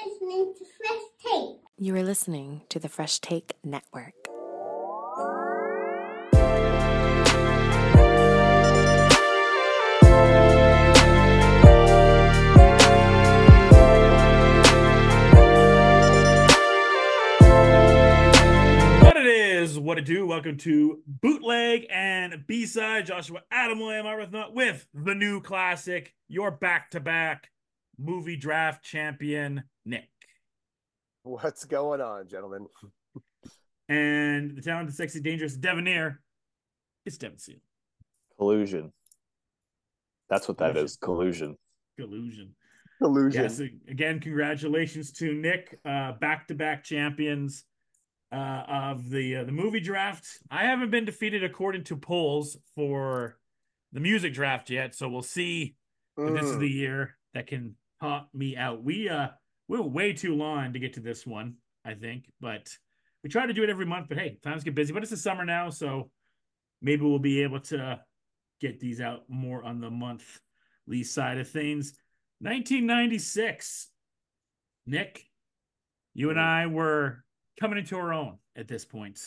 listening to Fresh Take. You are listening to the Fresh Take Network. What it do? Welcome to Bootleg and B Sides. Joshua Adam William Arbuthnot with the new classic, your back-to-back movie draft champion, Nick. What's going on, gentlemen? And the talented, sexy, dangerous Devaneer. It's Devon Seal. Collusion. That's what that is. Collusion. Collusion. Yes, again, congratulations to Nick. Back-to-back champions of the movie draft. I haven't been defeated according to polls for the music draft yet, so we'll see if this is the year that can top me out. We were way too long to get to this one, I think, but we try to do it every month. But hey, times get busy. But it's the summer now, so maybe we'll be able to get these out more on the monthly side of things. 1996, Nick, you and I were coming into our own at this point.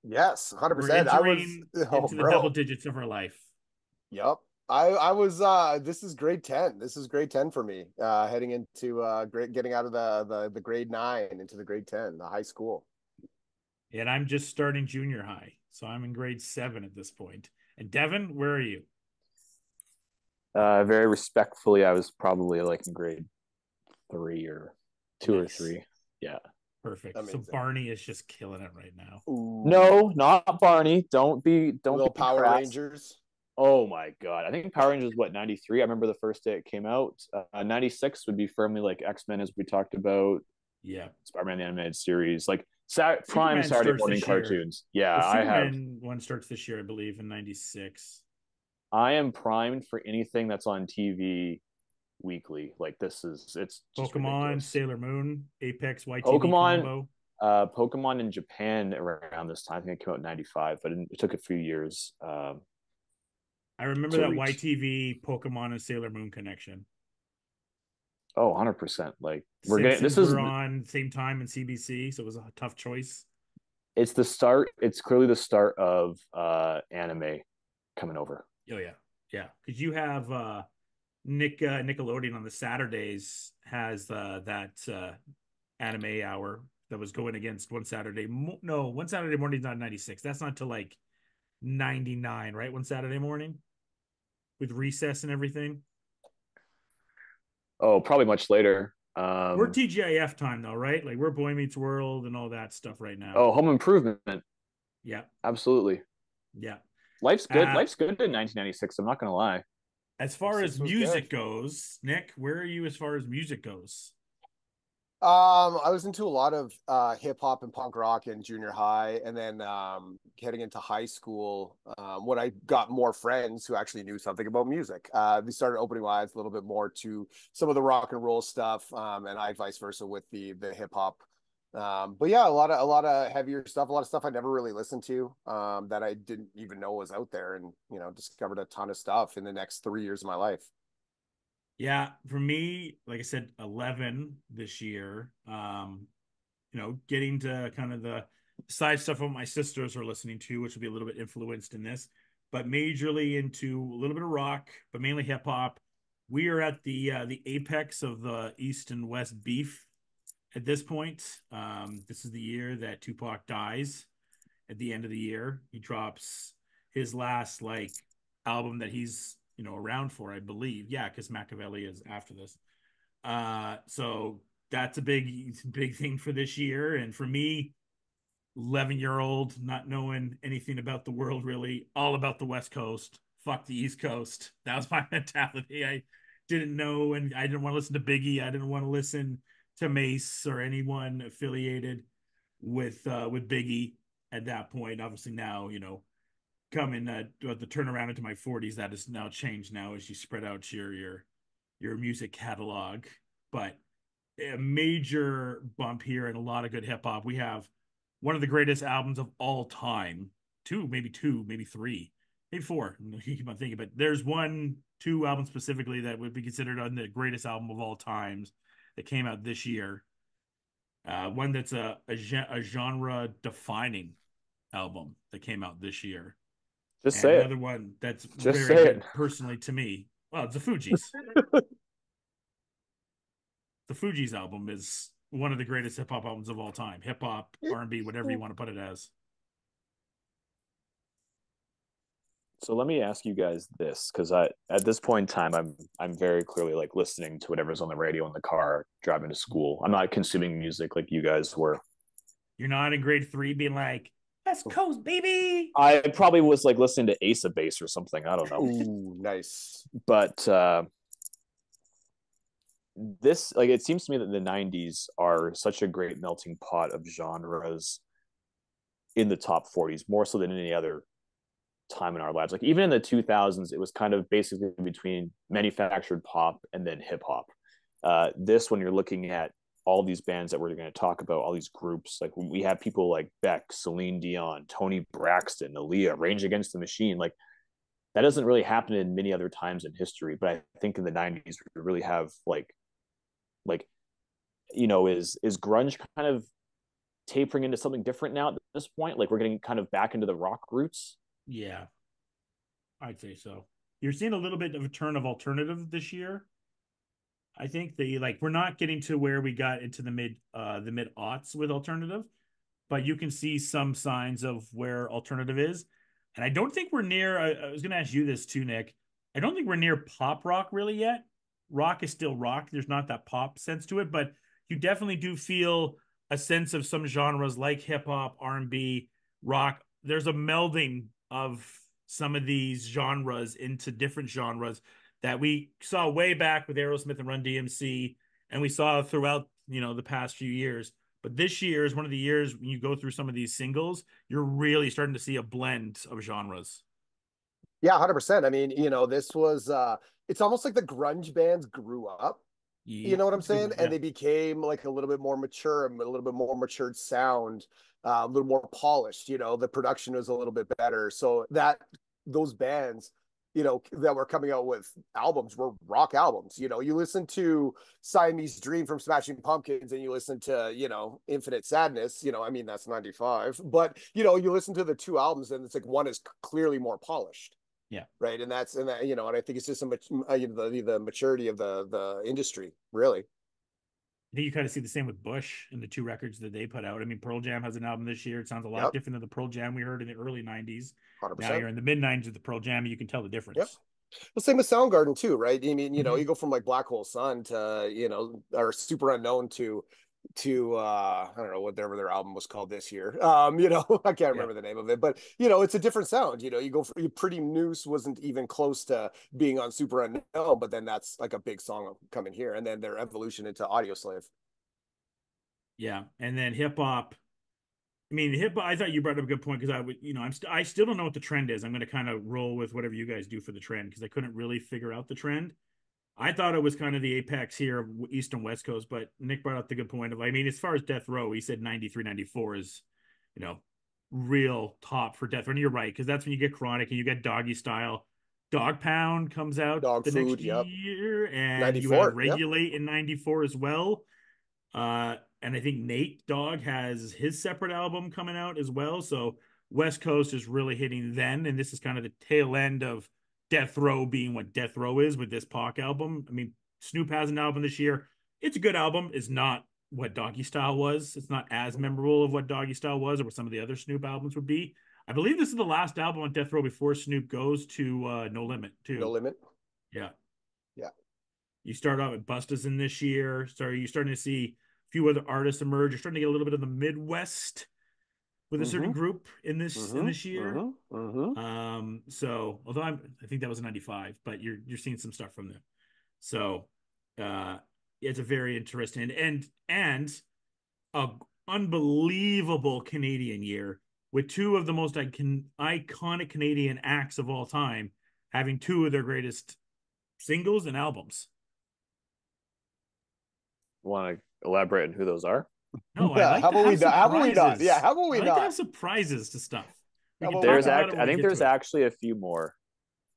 Yes, 100%. We're entering into the double digits of our life. Yep. I was this is grade 10. This is grade 10 for me. Heading into getting out of the grade 9 into the grade 10, the high school. And I'm just starting junior high. So I'm in grade 7 at this point. And Devon, where are you? Very respectfully, I was probably like in grade 3 or 2 or 3. Yeah. Perfect. Amazing. So Barney is just killing it right now. Ooh. No, not Barney. Don't be Power crass. Rangers. Oh my God. I think Power Rangers was 93. I remember the first day it came out. 96 would be firmly like X-Men, as we talked about. Yeah. Spider-Man the animated series. Like prime Superman Saturday morning cartoons. Yeah, the I have. Superman one starts this year, I believe, in 96. I am primed for anything that's on TV weekly. Like it's Pokemon, ridiculous. Sailor Moon, Apex, YTV Pokemon combo. Pokemon in Japan around this time. I think it came out in 95, but it took a few years. I remember that YTV Pokemon and Sailor Moon connection. Oh, 100%. Like we're on same time in CBC, so it was a tough choice. It's the start. It's clearly the start of anime coming over. Oh yeah. Because you have Nickelodeon on the Saturdays has that anime hour that was going against one Saturday morning, not 96. That's not till like 99, right? One Saturday morning with recess and everything. Oh, probably much later. We're TGIF time though, right? Like we're Boy Meets World and all that stuff right now. Oh, Home Improvement. Yeah, absolutely. Yeah, life's good. Life's good in 1996. I'm not gonna lie. As far as music goes, Nick, where are you as far as music goes? I was into a lot of hip hop and punk rock in junior high, and then heading into high school, when I got more friends who actually knew something about music, they started opening my eyes a little bit more to some of the rock and roll stuff, and I vice versa with the hip hop. But yeah, a lot of heavier stuff, a lot of stuff I never really listened to, that I didn't even know was out there, and discovered a ton of stuff in the next 3 years of my life. Yeah, for me, like I said, 11 this year. Getting to kind of the side stuff what my sisters are listening to, which will be a little bit influenced in this, but majorly into a little bit of rock, but mainly hip hop. We are at the apex of the East and West beef at this point. This is the year that Tupac dies. At the end of the year, he drops his last album that he's around for, I believe. Yeah, because Machiavelli is after this. So that's a big thing for this year. And for me, 11-year-old, not knowing anything about the world, really, all about the West Coast. Fuck the East Coast. That was my mentality. I didn't know, and I didn't want to listen to Biggie. I didn't want to listen to Mace or anyone affiliated with Biggie at that point. Obviously now, coming the turnaround into my 40s, that has now changed now as you spread out your music catalog. But a major bump here and a lot of good hip hop. We have one of the greatest albums of all time. Two, maybe 3, maybe 4. You keep on thinking, but there's 2 albums specifically that would be considered on the greatest album of all times. that came out this year. One that's a genre defining album that came out this year. Just And say another it. one that's Just very say good it. personally to me. Well, it's the Fugees. The Fugees album is one of the greatest hip hop albums of all time. Hip hop, R&B, whatever you want to put it as. So let me ask you guys this, because at this point in time I'm very clearly like listening to whatever's on the radio in the car driving to school. I'm not consuming music like you guys were. You're not in grade 3 being like, West Coast, baby. I probably was like listening to Ace of Base or something. I don't know. Ooh, nice. But this, like, it seems to me that the 90s are such a great melting pot of genres in the top 40s, more so than any other time in our lives. Like even in the 2000s, it was kind of basically between manufactured pop and then hip hop. This, when you're looking at all these bands that we're going to talk about, all these groups, like we have people like Beck, Celine Dion, Tony Braxton, Aaliyah, Rage Against the Machine. Like that doesn't really happen in many other times in history. But I think in the 90s, we really have like is grunge kind of tapering into something different now at this point? Like we're getting kind of back into the rock roots. Yeah, I'd say so. You're seeing a little bit of a turn of alternative this year. I think we're not getting to where we got into the mid aughts with alternative, but you can see some signs of where alternative is. And I don't think we're near. I was going to ask you this too, Nick. I don't think we're near pop rock really yet. Rock is still rock. There's not that pop sense to it, but you definitely do feel a sense of some genres like hip hop, R&B, rock. There's a melding of some of these genres into different genres that we saw way back with Aerosmith and Run DMC, and we saw throughout the past few years. But this year is one of the years when you go through some of these singles, you're really starting to see a blend of genres. Yeah, 100%. I mean, this was it's almost like the grunge bands grew up. You Yeah, know what I'm that's a good saying? one. And Yeah. they became like a little bit more mature, a little bit more matured sound, a little more polished. The production was a little bit better. So that those bands, that were coming out with albums were rock albums. You listen to Siamese Dream from Smashing Pumpkins and you listen to, Infinite Sadness, I mean, that's 95. But, you listen to the two albums and it's like one is clearly more polished. Yeah. Right. And and I think it's just the maturity of the industry, really. I think you kind of see the same with Bush and the two records that they put out. I mean, Pearl Jam has an album this year. It sounds a lot Yep. different than the Pearl Jam we heard in the early 90s. 100%. Now you're in the mid 90s with the Pearl Jam, and you can tell the Yep. difference. The same with Soundgarden too, right? I mean, Mhm. you go from like Black Hole Sun to, or Super Unknown to I don't know whatever their album was called this year. I can't remember the name of it, but it's a different sound. You go for Pretty Noose wasn't even close to being on Super Unknown, but then that's like a big song coming here, and then their evolution into Audio Slave. Yeah, and then hip hop. I mean, hip hop. I thought you brought up a good point because I would, I still don't know what the trend is. I'm going to kind of roll with whatever you guys do for the trend because I couldn't really figure out the trend. I thought it was kind of the apex here of East and West Coast, but Nick brought up the good point of, I mean, as far as Death Row, he said 93, 94 is, real top for Death Row. And you're right, because that's when you get Chronic and you get Doggy Style. Dog Pound comes out Dog the Food, next yep. year, and you 94, have Regulate in 94 as well. And I think Nate Dogg has his separate album coming out as well. So West Coast is really hitting then, and this is kind of the tail end of Death Row being what Death Row is with this Pac album. I mean, Snoop has an album this year. It's a good album. It's not what Doggy Style was. It's not as memorable of what Doggy Style was or what some of the other Snoop albums would be. I believe this is the last album on Death Row before Snoop goes to No Limit too. No Limit. Yeah. Yeah. You start out with Busta's in this year. So you're starting to see a few other artists emerge. You're starting to get a little bit of the Midwest with a certain group in this year. So although I think that was 95, but you're seeing some stuff from them. So it's a very interesting and a unbelievable Canadian year with two of the most iconic Canadian acts of all time having two of their greatest singles and albums. Want to elaborate on who those are? No, I like how to about have we not? How about we not? surprises. Yeah, how about we I like not? to have surprises to stuff. We can How talk about about it I when we think get there's to it. actually a few more.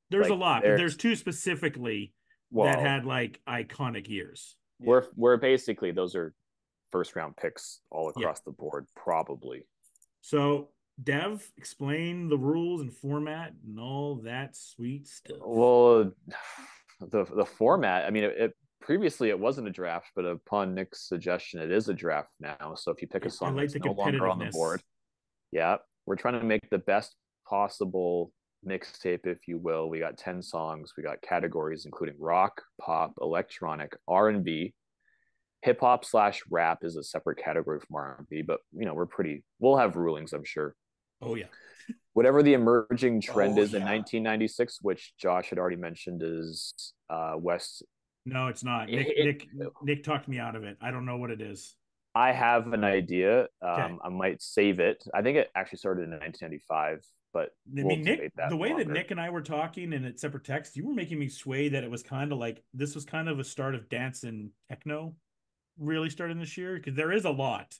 There's like, a lot, but there's two specifically that Well, had like iconic years. We're basically those are first round picks all across the board, probably. So, Dev, explain the rules and format and all that sweet stuff. Well, the format. I mean, previously it wasn't a draft, but upon Nick's suggestion, it is a draft now. So if you pick a song like that's the no longer on the board, we're trying to make the best possible mixtape, if you will. We got 10 songs. We got categories including rock, pop, electronic, R&B. Hip hop / rap is a separate category from R&B, but we'll have rulings, I'm sure. Oh yeah. Whatever the emerging trend is in 1996, which Josh had already mentioned, is West. No, it's not. Nick talked me out of it. I don't know what it is. I have an idea. Okay. I might save it. I think it actually started in 1995, but Nick, the way that Nick and I were talking and at separate text, you were making me sway that it was kind of like this was kind of a start of dance and techno really starting this year, because there is a lot.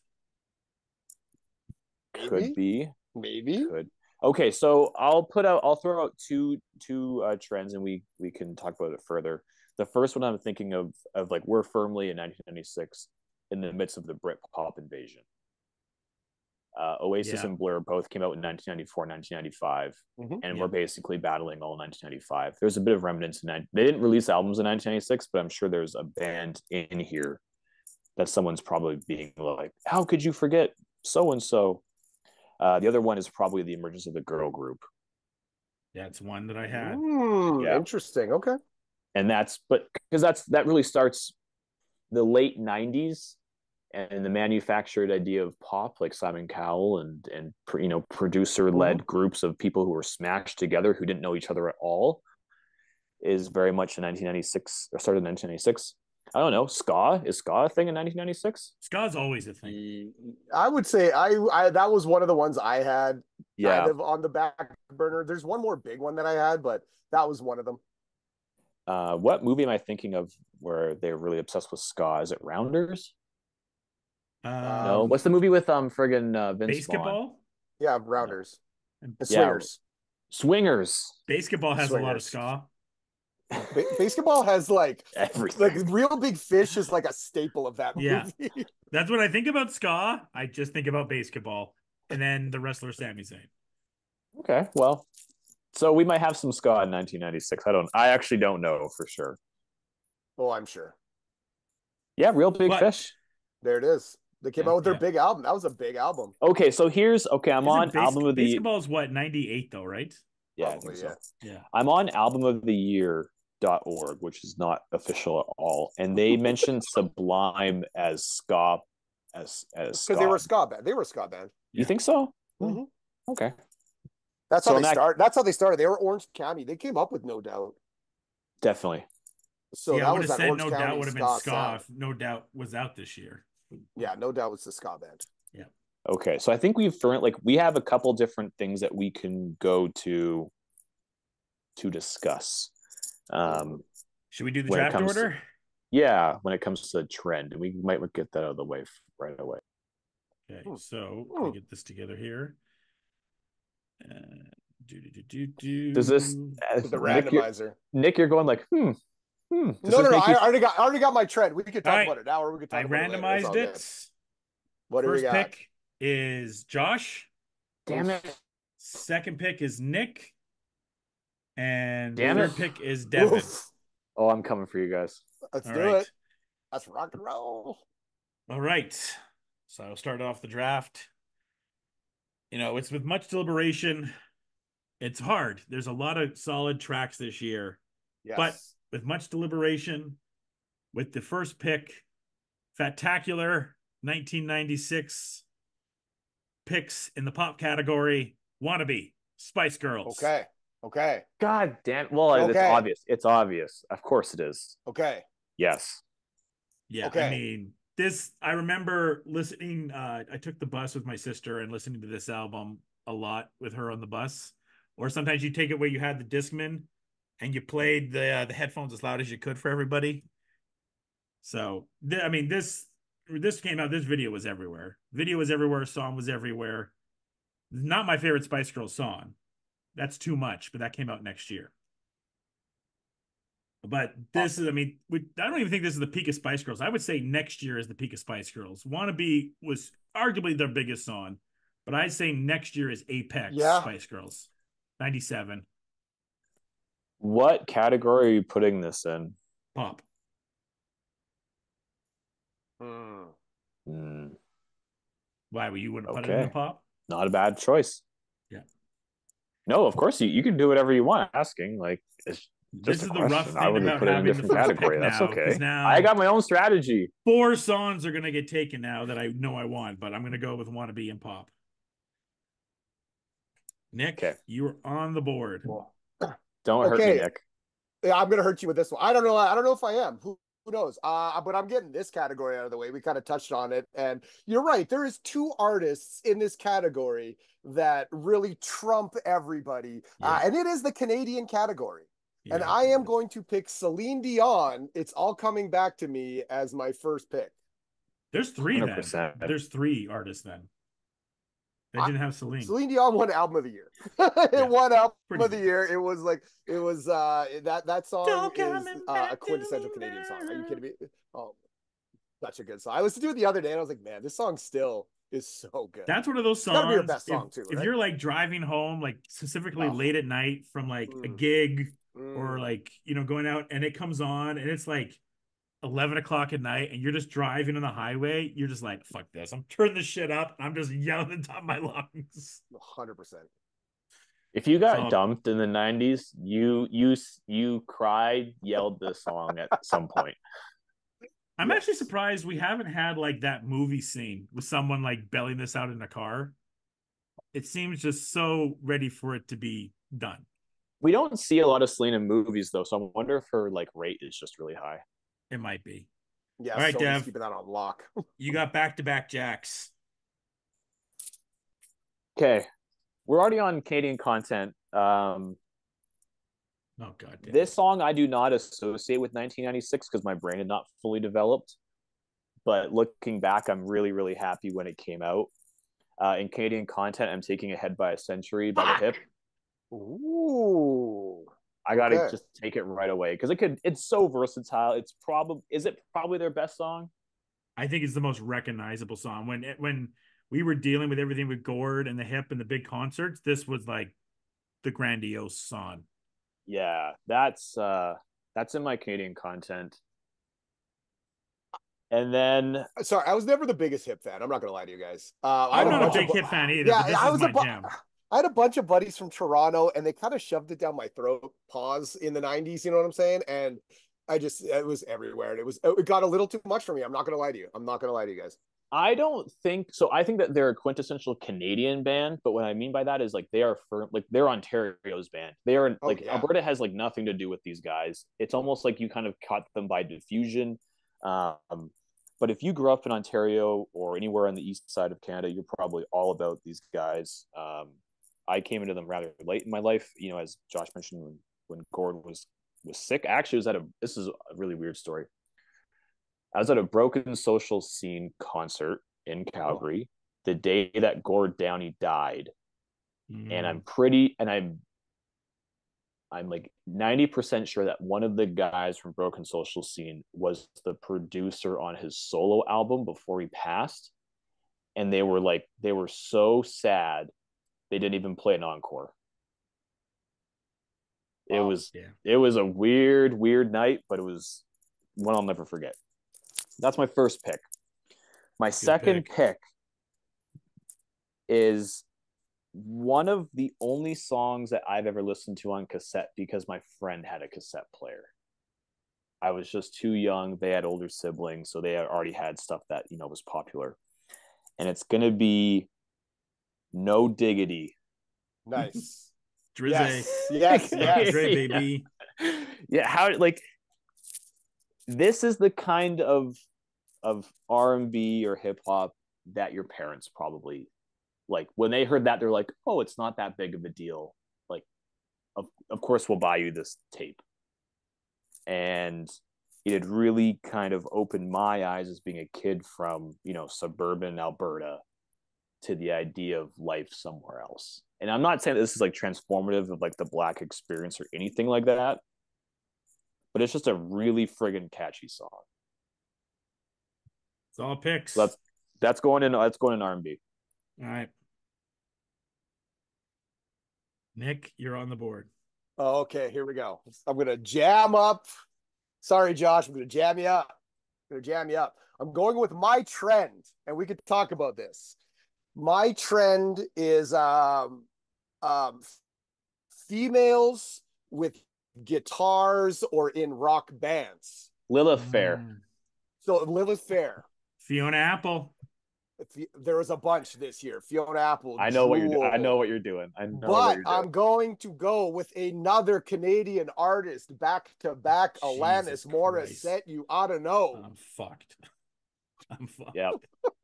Could be. Maybe. Could. Okay, so I'll throw out two trends, and we can talk about it further. The first one I'm thinking of like we're firmly in 1996 in the midst of the Britpop invasion. Oasis and Blur both came out in 1994, 1995, and we're basically battling all 1995. There's a bit of remnants in they didn't release albums in 1996, but I'm sure there's a band in here that someone's probably being like, how could you forget so and so? The other one is probably the emergence of the girl group. That's one that I had. Interesting. Okay. And that really starts the late 90s and the manufactured idea of pop, like Simon Cowell and producer-led groups of people who were smashed together who didn't know each other at all, is very much in 1996 or started in 1996. I don't know. Ska? Is ska a thing in 1996? Ska's always a thing. I would say I that was one of the ones I had kind of on the back burner. There's one more big one that I had, but that was one of them. What movie am I thinking of where they're really obsessed with ska? Is it Rounders? No. What's the movie with friggin' Vince Vaughn? Yeah, Rounders. And Swingers. Swingers. Basketball has a lot of ska. Basketball has like everything. Like Real Big Fish is like a staple of that movie. That's what I think about ska. I just think about basketball, and then the wrestler Sami Zayn. Okay, well, so we might have some ska in 1996. I actually don't know for sure. Oh, I'm sure. Yeah, Real Big Fish. There it is. They came out with their big album. That was a big album. Okay, so I'm on album of the year. Basketball's what, 98 though, right? Yeah, I think so. Yeah. I'm on album of the year.org, which is not official at all, and they mentioned Sublime as ska as because they were a ska band. They were a ska band. You think so? Mm-hmm. Okay. That's how they started. That's how they started. They were Orange County. They came up with No Doubt. Definitely. So that was that Orange No Doubt would have been ska if No Doubt was out this year. Yeah, No Doubt was the ska band. Yeah. Okay, so I think we have a couple different things that we can go to discuss. Should we do the draft order? When it comes to trend, and we might get that out of the way right away. Okay, so we get this together here. Does this the randomizer? Nick, you're going like No. I already got my trend. We could talk about it now, or we could talk about it later. I randomized it. What do we got? First pick is Josh. Damn it. Second pick is Nick. And third pick is Devan. Oh, I'm coming for you guys. Let's do it. Let's rock and roll. All right. So I'll start off the draft. It's with much deliberation. It's hard. There's a lot of solid tracks this year. Yes. But with much deliberation, with the first pick, Fatacular 1996 picks in the pop category, Wannabe, Spice Girls. Okay. God damn. Well, It's obvious. It's obvious. Of course it is. Okay. Yes. Yeah. Okay. I mean, I remember listening. I took the bus with my sister and listening to this album a lot with her on the bus. Or sometimes you take it where you had the Discman and you played the headphones as loud as you could for everybody. So, this came out. This video was everywhere. Video was everywhere. Song was everywhere. Not my favorite Spice Girls song. That's too much, but that came out next year. But this is, I mean, I don't even think this is the peak of Spice Girls. I would say next year is the peak of Spice Girls. Wannabe was arguably their biggest song, but I'd say next year is Apex Yeah. Spice Girls, 97. What category are you putting this in? Pop. Why you wouldn't put it in the Okay. pop? Not a bad choice. Yeah. No, of course you can do whatever you want. Asking like it's This just a is the rough question. I thing would have about put it in a having the different first pick category. That's now, because okay. now I got my own strategy. 4 songs are gonna get taken now that I know I want, but I'm gonna go with Wannabe and Pop. Nick, Okay. you are on the board. Don't hurt me, Nick. Yeah, I'm gonna hurt you with this one. I don't know. I don't know if I am. Who knows? But I'm getting this category out of the way. We kind of touched on it, and you're right. There is 2 artists in this category that really trump everybody, Yeah. and it is the Canadian category. And Yeah, I am going to pick Celine Dion. It's all coming back to me as my first pick. There's 3 then. 100%. There's 3 artists then. They didn't have Celine. Celine Dion won album of the year. It won album of the year. It was like that song is a quintessential Canadian song. Are you kidding me? Oh, such a good song. I listened to it the other day and I was like, man, this song still is so good. That's one of those songs. Gotta be your best song too, right? If you're like driving home, like specifically late at night from like a gig or like, going out, and it comes on and it's like 11 o'clock at night and you're just driving on the highway, you're just like, fuck this. I'm turning this shit up. I'm just yelling at the top of my lungs. 100%. If you got dumped in the 90s, you cried, yelled this song at some point. I'm actually surprised we haven't had like that movie scene with someone like belling this out in a car. It seems just so ready for it to be done. We don't see a lot of Selena movies though, so I wonder if her like rate is just really high. It might be. Yeah, all right, so Dev, keeping that on lock. You got back-to-back jacks. Okay, we're already on Canadian content. Oh god damn. This song I do not associate with 1996 because my brain had not fully developed. But looking back, I'm really, really happy when it came out. In Canadian content, I'm taking Ahead by a Century by the Hip. Ooh. I gotta just take it right away because it's so versatile. Is it probably their best song? I think it's the most recognizable song. When we were dealing with everything with Gord and the Hip and the big concerts, this was like the grandiose song. Yeah, that's in my Canadian content. And then, sorry, I was never the biggest Hip fan. I'm not gonna lie to you guys. I'm not a big Hip fan either. Yeah, I was my jam. I had a bunch of buddies from Toronto, and they kind of shoved it down my throat. Pause in the '90s, you know what I'm saying? And it was everywhere, and it got a little too much for me. I'm not gonna lie to you. I'm not gonna lie to you guys. I don't think so. I think that they're a quintessential Canadian band, but what I mean by that is like they're Ontario's band. They are Alberta has like nothing to do with these guys. It's almost like you kind of caught them by diffusion. But if you grew up in Ontario or anywhere on the east side of Canada, you're probably all about these guys. I came into them rather late in my life, as Josh mentioned when Gord was sick. Actually, this is a really weird story. I was at a Broken Social Scene concert in Calgary the day that Gord Downie died. And I'm like 90% sure that one of the guys from Broken Social Scene was the producer on his solo album before he passed. And they were so sad they didn't even play an encore. It was a weird night, but it was one I'll never forget. That's my first pick. My second pick is one of the only songs that I've ever listened to on cassette because my friend had a cassette player. I was just too young. They had older siblings, so they had already had stuff that, was popular. And it's going to be No Diggity. Nice. Drizzy. Yes. Dre, baby. Yeah, this is the kind of R&B or hip hop that your parents probably like. When they heard that, they're like, "Oh, it's not that big of a deal." Like, of course, we'll buy you this tape. And it had really kind of opened my eyes as being a kid from suburban Alberta to the idea of life somewhere else. And I'm not saying that this is like transformative of like the Black experience or anything like that, but it's just a really friggin' catchy song. It's all picks. So that's going in R&B. All right. Nick, you're on the board. Okay, here we go. I'm going to jam up. Sorry, Josh. I'm going to jam you up. I'm going with my trend, and we could talk about this. My trend is females with guitars or in rock bands. Lilith Fair. So Lilith Fair. Fiona Apple. There was a bunch this year. Fiona Apple. I know Jewel. what you're doing. I'm going to go with another Canadian artist, back to back. Alanis Morissette. You ought to know. I'm fucked. Yep,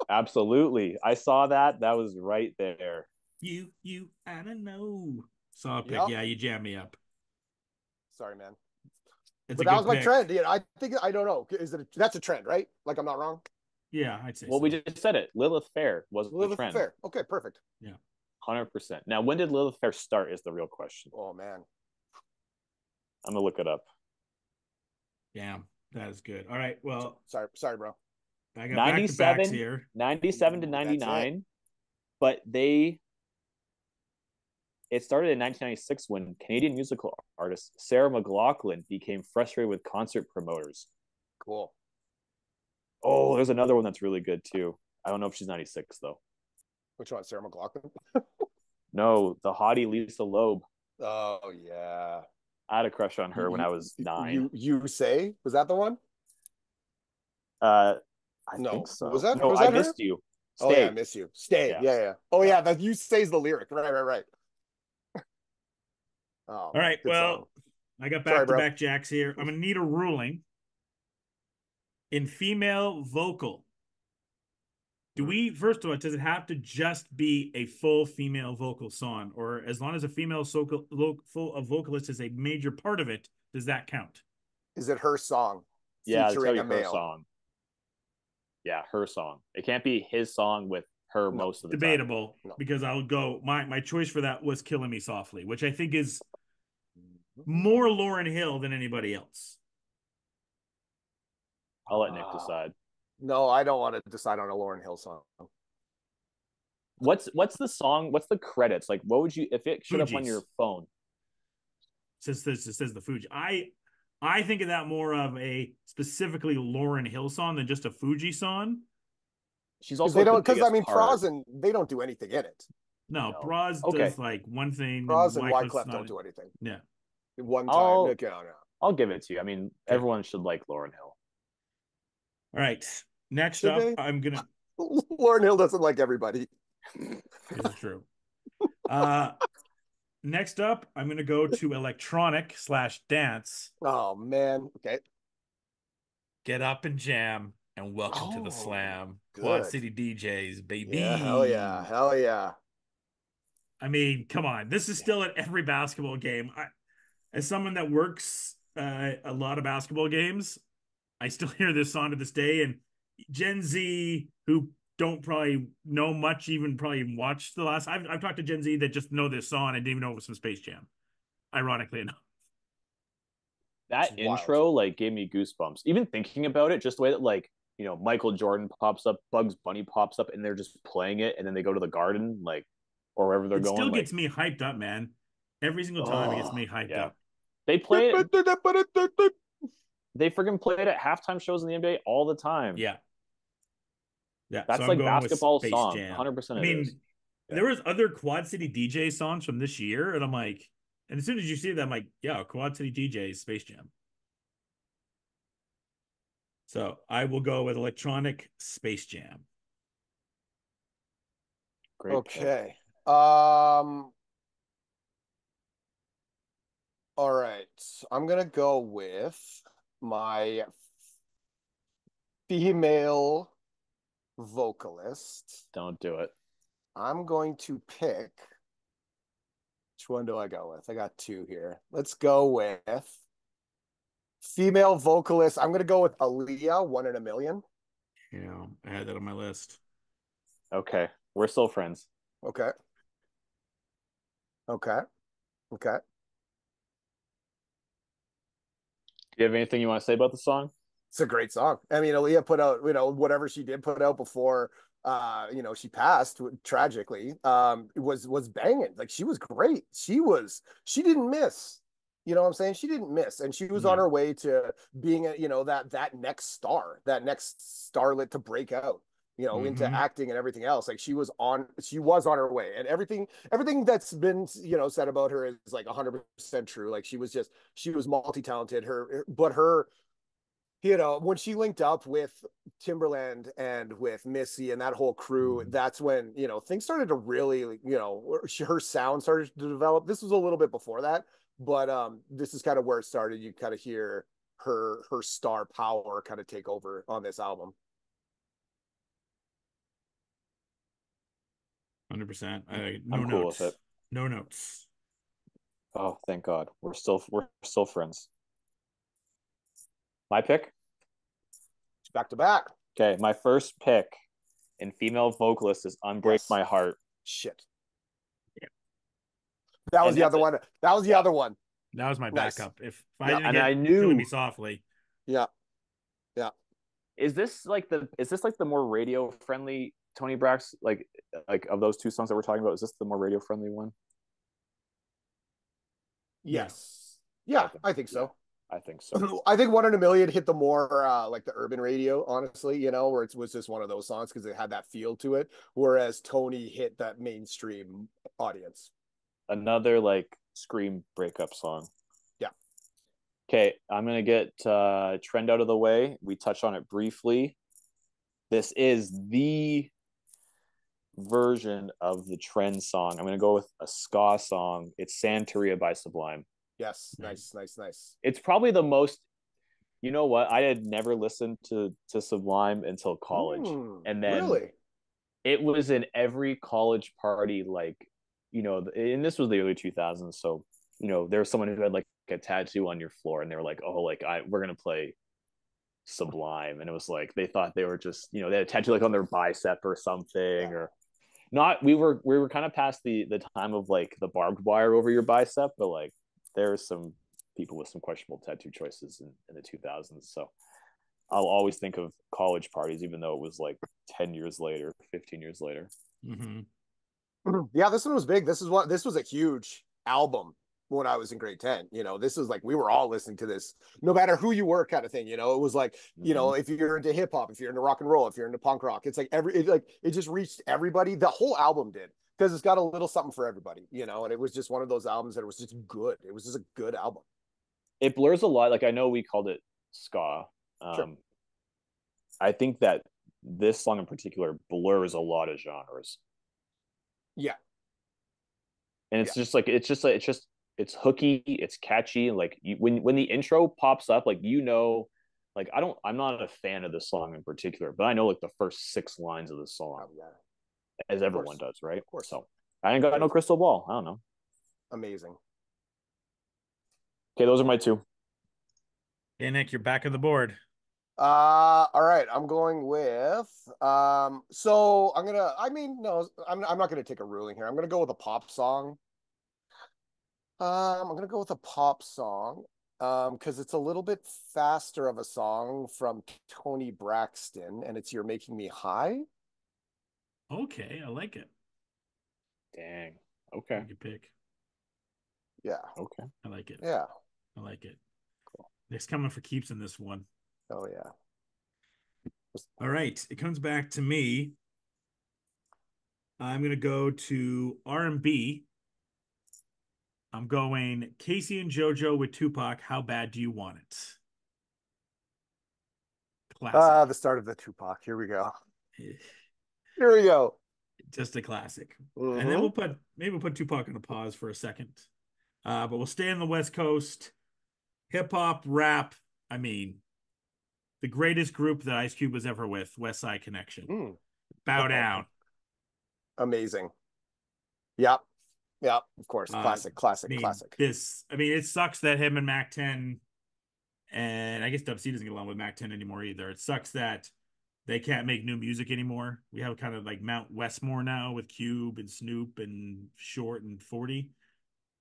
absolutely. I saw that. That was right there. You ought to know. Saw a pick. Yep. Yeah, you jammed me up. Sorry, man. It's but that was my trend. Yeah, I think I don't know. That's a trend, right? Like I'm not wrong. Yeah, I'd say. Well, so. we just said it. Lilith Fair was the trend. Fair. Okay, perfect. Yeah, 100%. Now, when did Lilith Fair start? Is the real question. Oh man, I'm gonna look it up. Damn, that is good. All right, well, sorry, bro. I got 97 here. 97 to 99, but it started in 1996 when Canadian musical artist Sarah McLachlan became frustrated with concert promoters. Cool. Oh, there's another one that's really good too. I don't know if she's 96 though. Which one? Sarah McLachlan? No, the hottie Lisa Loeb. Oh yeah. I had a crush on her when I was 9. You say? Was that the one? I think so. Was that? No, was I that missed you. Stay. Oh yeah, I miss you. Stay. Yeah. Oh yeah, that you say's the lyric. Right. Oh, all right. Well, song. I got back-to-back jacks here. I'm gonna need a ruling in female vocal. Do we, first of all, does it have to just be a full female vocal song, or as long as a female vocalist is a major part of it, does that count? Is it her song? Yeah, it's gotta be her song. Yeah, her song. It can't be his song with her most of the debatable, time. because I'll go. My choice for that was "Killing Me Softly," which I think is more Lauryn Hill than anybody else. I'll let Nick decide. No, I don't want to decide on a Lauryn Hill song. What's the song? What's the credits? Like, what would you, if it showed up on your phone? It says the Fuji. I think of that more of a specifically Lauryn Hill song than just a Fuji song. She's also because I mean Praz and they don't do anything in it. No. Praz does like one thing. Praz and Wyclef don't do anything. Yeah. One time. I'll give it to you. I mean, everyone should like Lauryn Hill. All right. Next up, I'm gonna. Lauryn Hill doesn't like everybody. This is true. Next up, I'm gonna go to electronic / dance. Oh man. Okay. Get up and jam, and welcome to the slam. Good. Quad City DJs, baby. Yeah, hell yeah. I mean, come on. This is still at every basketball game. As someone that works a lot of basketball games, I still hear this song to this day. And Gen Z, who don't probably know much, probably watch the last. I've talked to Gen Z that just know this song and didn't even know it was from Space Jam. Ironically enough. That intro like gave me goosebumps. Even thinking about it, just the way that like, you know, Michael Jordan pops up, Bugs Bunny pops up, and they're just playing it, and then they go to the garden, like, or wherever they're going. It still gets me hyped up, man. Every single time it gets me hyped up. They play it. They friggin' play it at halftime shows in the NBA all the time. Yeah. That's so like basketball song. 100%. I mean, there was other Quad City DJ songs from this year, and I'm like, and as soon as you see that, I'm like, yeah, Quad City DJ Space Jam. So I will go with electronic Space Jam. Great. Okay. All right. I'm gonna go with my female vocalist. Don't do it. I'm going to pick. Which one do I go with? I got two here. Let's go with female vocalist. I'm gonna go with Aaliyah, 1 in a Million. Yeah, I had that on my list. Okay. We're still friends. Okay. Do you have anything you want to say about the song? It's a great song. I mean, Aaliyah put out, whatever she did put out before, she passed tragically, was banging. Like she was great. She didn't miss. You know what I'm saying? She didn't miss, and she was on No. her way to being that next star, that next starlet to break out. Into acting and everything else. Like she was on her way, and everything that's been said about her is like 100% true. Like she was multi-talented. When she linked up with Timberland and with Missy and that whole crew, that's when, things started to really, her sound started to develop. This was a little bit before that, but this is kind of where it started. You kind of hear her star power kind of take over on this album. 100%. No I'm cool notes. with it. No notes. Oh, thank God. We're still friends. My pick? Back to back. Okay, my first pick in female vocalist is Unbreak Yes. My Heart. Shit. Yeah. That was the other one. That was the other one. That was my Nice. backup. If I didn't And get I knew Killing Me Softly. Yeah. Is this like the more radio friendly Tony Braxton, like of those two songs that we're talking about? Is this the more radio friendly one? Yes. Yeah, I think so. I think so. I think One in a Million hit the more like the urban radio, honestly, where it was just one of those songs because it had that feel to it. Whereas Tony hit that mainstream audience. Another like scream breakup song. Yeah. Okay, I'm gonna get Trend out of the way. We touched on it briefly. This is the version of the Trend song. I'm gonna go with a ska song. It's Santeria by Sublime. Yes, nice. It's probably the most. You know what? I had never listened to Sublime until college, and then really, it was in every college party. Like, and this was the early 2000s, so there was someone who had like a tattoo on your floor, and they were like, "Oh, like we're gonna play Sublime," and it was like they thought they were just they had a tattoo like on their bicep or something, or not. We were kind of past the time of like the barbed wire over your bicep, but like there's some people with some questionable tattoo choices in the 2000s. So I'll always think of college parties, even though it was like 10 years later, 15 years later. Yeah, this one was big. This was a huge album when I was in grade 10. This is like we were all listening to this, no matter who you were, kind of thing. It was like, if you're into hip hop, if you're into rock and roll, if you're into punk rock, it's like it just reached everybody. The whole album did, because it's got a little something for everybody, and it was just one of those albums that was just good. It was just a good album. It blurs a lot. Like I know we called it ska. Sure. I think that this song in particular blurs a lot of genres. Yeah. And it's it's hooky, it's catchy. Like when the intro pops up, like like I'm not a fan of this song in particular, but I know like the first 6 lines of the song, as everyone does, right? Of course. So I ain't got no crystal ball. I don't know. Amazing. Okay, those are my 2. Hey Nick, you're back on the board. All right, I'm going with so I'm not gonna take a ruling here. I'm gonna go with a pop song. I'm gonna go with a pop song because it's a little bit faster of a song from Tony Braxton, and it's You're Making Me High. Okay, I like it. Dang. Okay. Good pick. Yeah. Okay. I like it. Yeah. I like it. Cool. It's coming for keeps in this one. Oh yeah. All right, it comes back to me. I'm gonna go to R&B. I'm going Casey and JoJo with Tupac. How bad do you want it? Classic. The start of the Tupac. Here we go. Here we go. Just a classic. And then we'll put Tupac on a pause for a second. But we'll stay on the West Coast. Hip hop, rap. I mean, the greatest group that Ice Cube was ever with, West Side Connection. Bow Down. Amazing. Yep. Yeah, of course. Classic. It sucks that him and Mac 10, and I guess Dub C doesn't get along with Mac 10 anymore either. It sucks that they can't make new music anymore. We have kind of like Mount Westmore now with Cube and Snoop and Short and 40.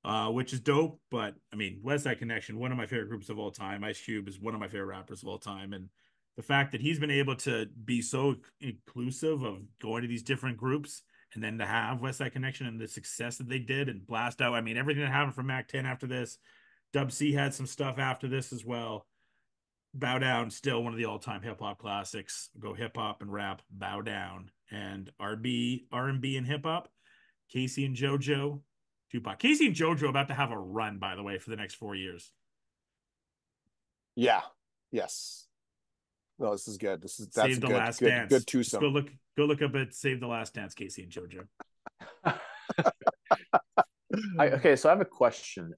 which is dope. But I mean, West Side Connection, one of my favorite groups of all time. Ice Cube is one of my favorite rappers of all time, and the fact that he's been able to be so inclusive of going to these different groups and then to have West Side Connection and the success that they did and blast out. I mean, everything that happened from Mac 10 after this, Dub C had some stuff after this as well. Bow Down, still one of the all-time hip hop classics. Go hip hop and rap, Bow Down, and R&B and hip hop. Casey and JoJo, Tupac. Casey and JoJo about to have a run, by the way, for the next 4 years. Yeah. Yes. No, this is good. That's Save a the good, Last good, Dance. good twosome. Go look up at Save the Last Dance, Casey and JoJo. Okay, so I have a question.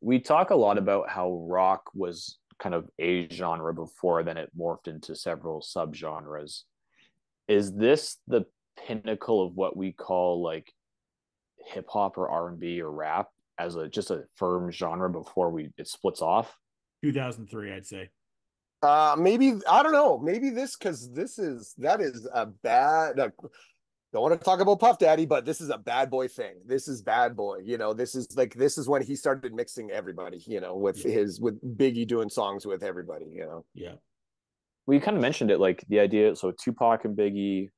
We talk a lot about how rock was kind of a genre before, then it morphed into several subgenres. Is this the pinnacle of what we call like hip hop or R&B or rap as just a firm genre before it splits off? 2003, I'd say. Maybe I don't know. Maybe that is a bad. Don't want to talk about Puff Daddy, but this is a bad boy thing. This is bad boy. This is when he started mixing everybody. With Biggie doing songs with everybody. Yeah. We kind of mentioned it, like the idea. So Tupac and Biggie,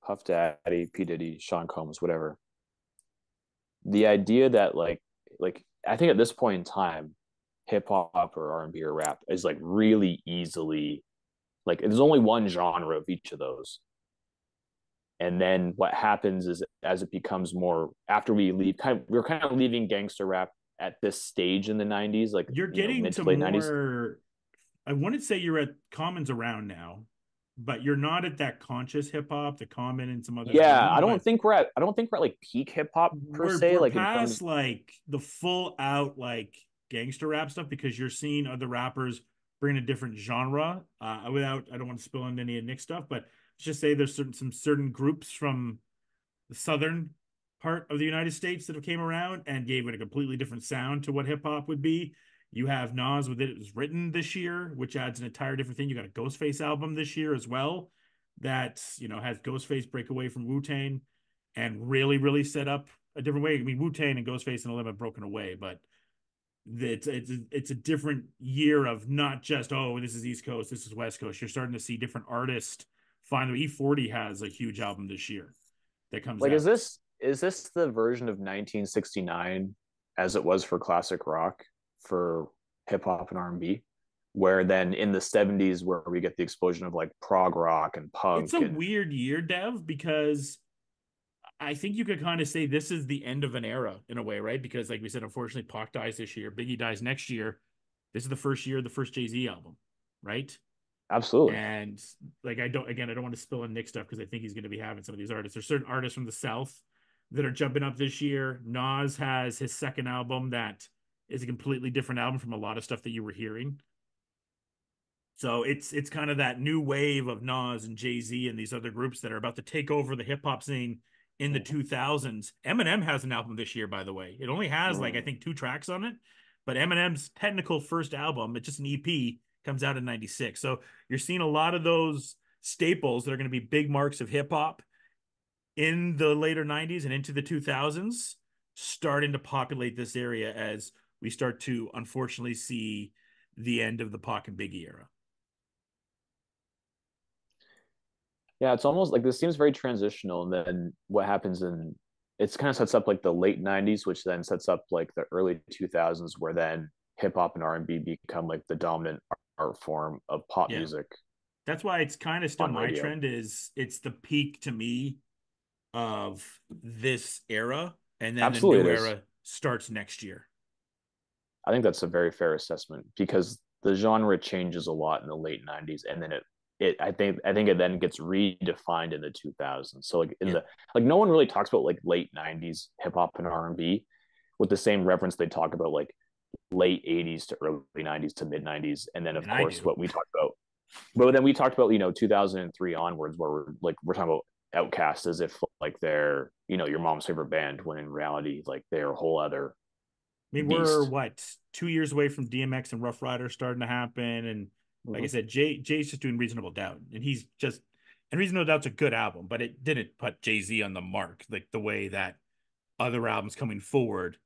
Puff Daddy, P Diddy, Sean Combs, whatever. The idea that like I think at this point in time, hip hop or R&B or rap is like really easily like there's only one genre of each of those. And then what happens is as it becomes more after we leave we're kind of leaving gangster rap at this stage in the 90s, like you're getting mid to late more 90s. I wouldn't say you're at Common's around now, but you're not at that conscious hip hop, the Common and some others. Yeah, doing, I don't think we're at like peak hip hop per se, we're like in past terms like the full out like gangster rap stuff because you're seeing other rappers bring a different genre. I don't want to spill into any of Nick's stuff, but let's just say there's some certain groups from the southern part of the United States that have came around and gave it a completely different sound to what hip hop would be. You have Nas with It Was Written this year, which adds an entire different thing. You got a Ghostface album this year as well that, has Ghostface break away from Wu-Tang and really, really set up a different way. I mean, Wu-Tang and Ghostface and Eminem have broken away, but it's a different year of not just, oh, this is East Coast, this is West Coast. You're starting to see different artists. Finally, E40 has a huge album this year that comes like out. is this the version of 1969 as it was for classic rock for hip hop and R&B, where then in the 70s where we get the explosion of like prog rock and punk? It's a weird year, Dev, because I think you could kind of say this is the end of an era in a way, right? Because like we said, unfortunately, Pac dies this year, Biggie dies next year. This is the first year of the first Jay-Z album, right? Absolutely. And like I don't want to spill in Nick stuff because I think he's going to be having some of these artists. There's certain artists from the South that are jumping up this year. Nas has his second album that is a completely different album from a lot of stuff that you were hearing. So it's kind of that new wave of Nas and Jay-Z and these other groups that are about to take over the hip hop scene in the 2000s. Eminem has an album this year, by the way. It only has like I think 2 tracks on it, but Eminem's technical first album, it's just an EP, comes out in 96. So you're seeing a lot of those staples that are going to be big marks of hip hop in the later 90s and into the 2000s starting to populate this area as we start to unfortunately see the end of the Pac and Biggie era. Yeah, it's almost like this seems very transitional, and then what happens in it's kind of sets up like the late 90s, which then sets up like the early 2000s where then hip hop and R&B become like the dominant art form of pop music. That's why it's kind of still my radio. trend is it's the peak to me of this era, and then Absolutely the new it is. era starts next year. I think that's a very fair assessment because the genre changes a lot in the late 90s, and then I think it then gets redefined in the 2000s. So like no one really talks about like late 90s hip hop and R&B with the same reference they talk about like late 80s to early 90s to mid 90s, and then of course what we talked about. But then we talked about 2003 onwards where we're talking about Outkast as if like they're your mom's favorite band, when in reality like they're a whole other I mean, beast. we're 2 years away from DMX and Rough Rider starting to happen, and like I said, Jay's just doing Reasonable Doubt, and Reasonable Doubt's a good album, but it didn't put Jay-Z on the mark like the way that other albums coming forward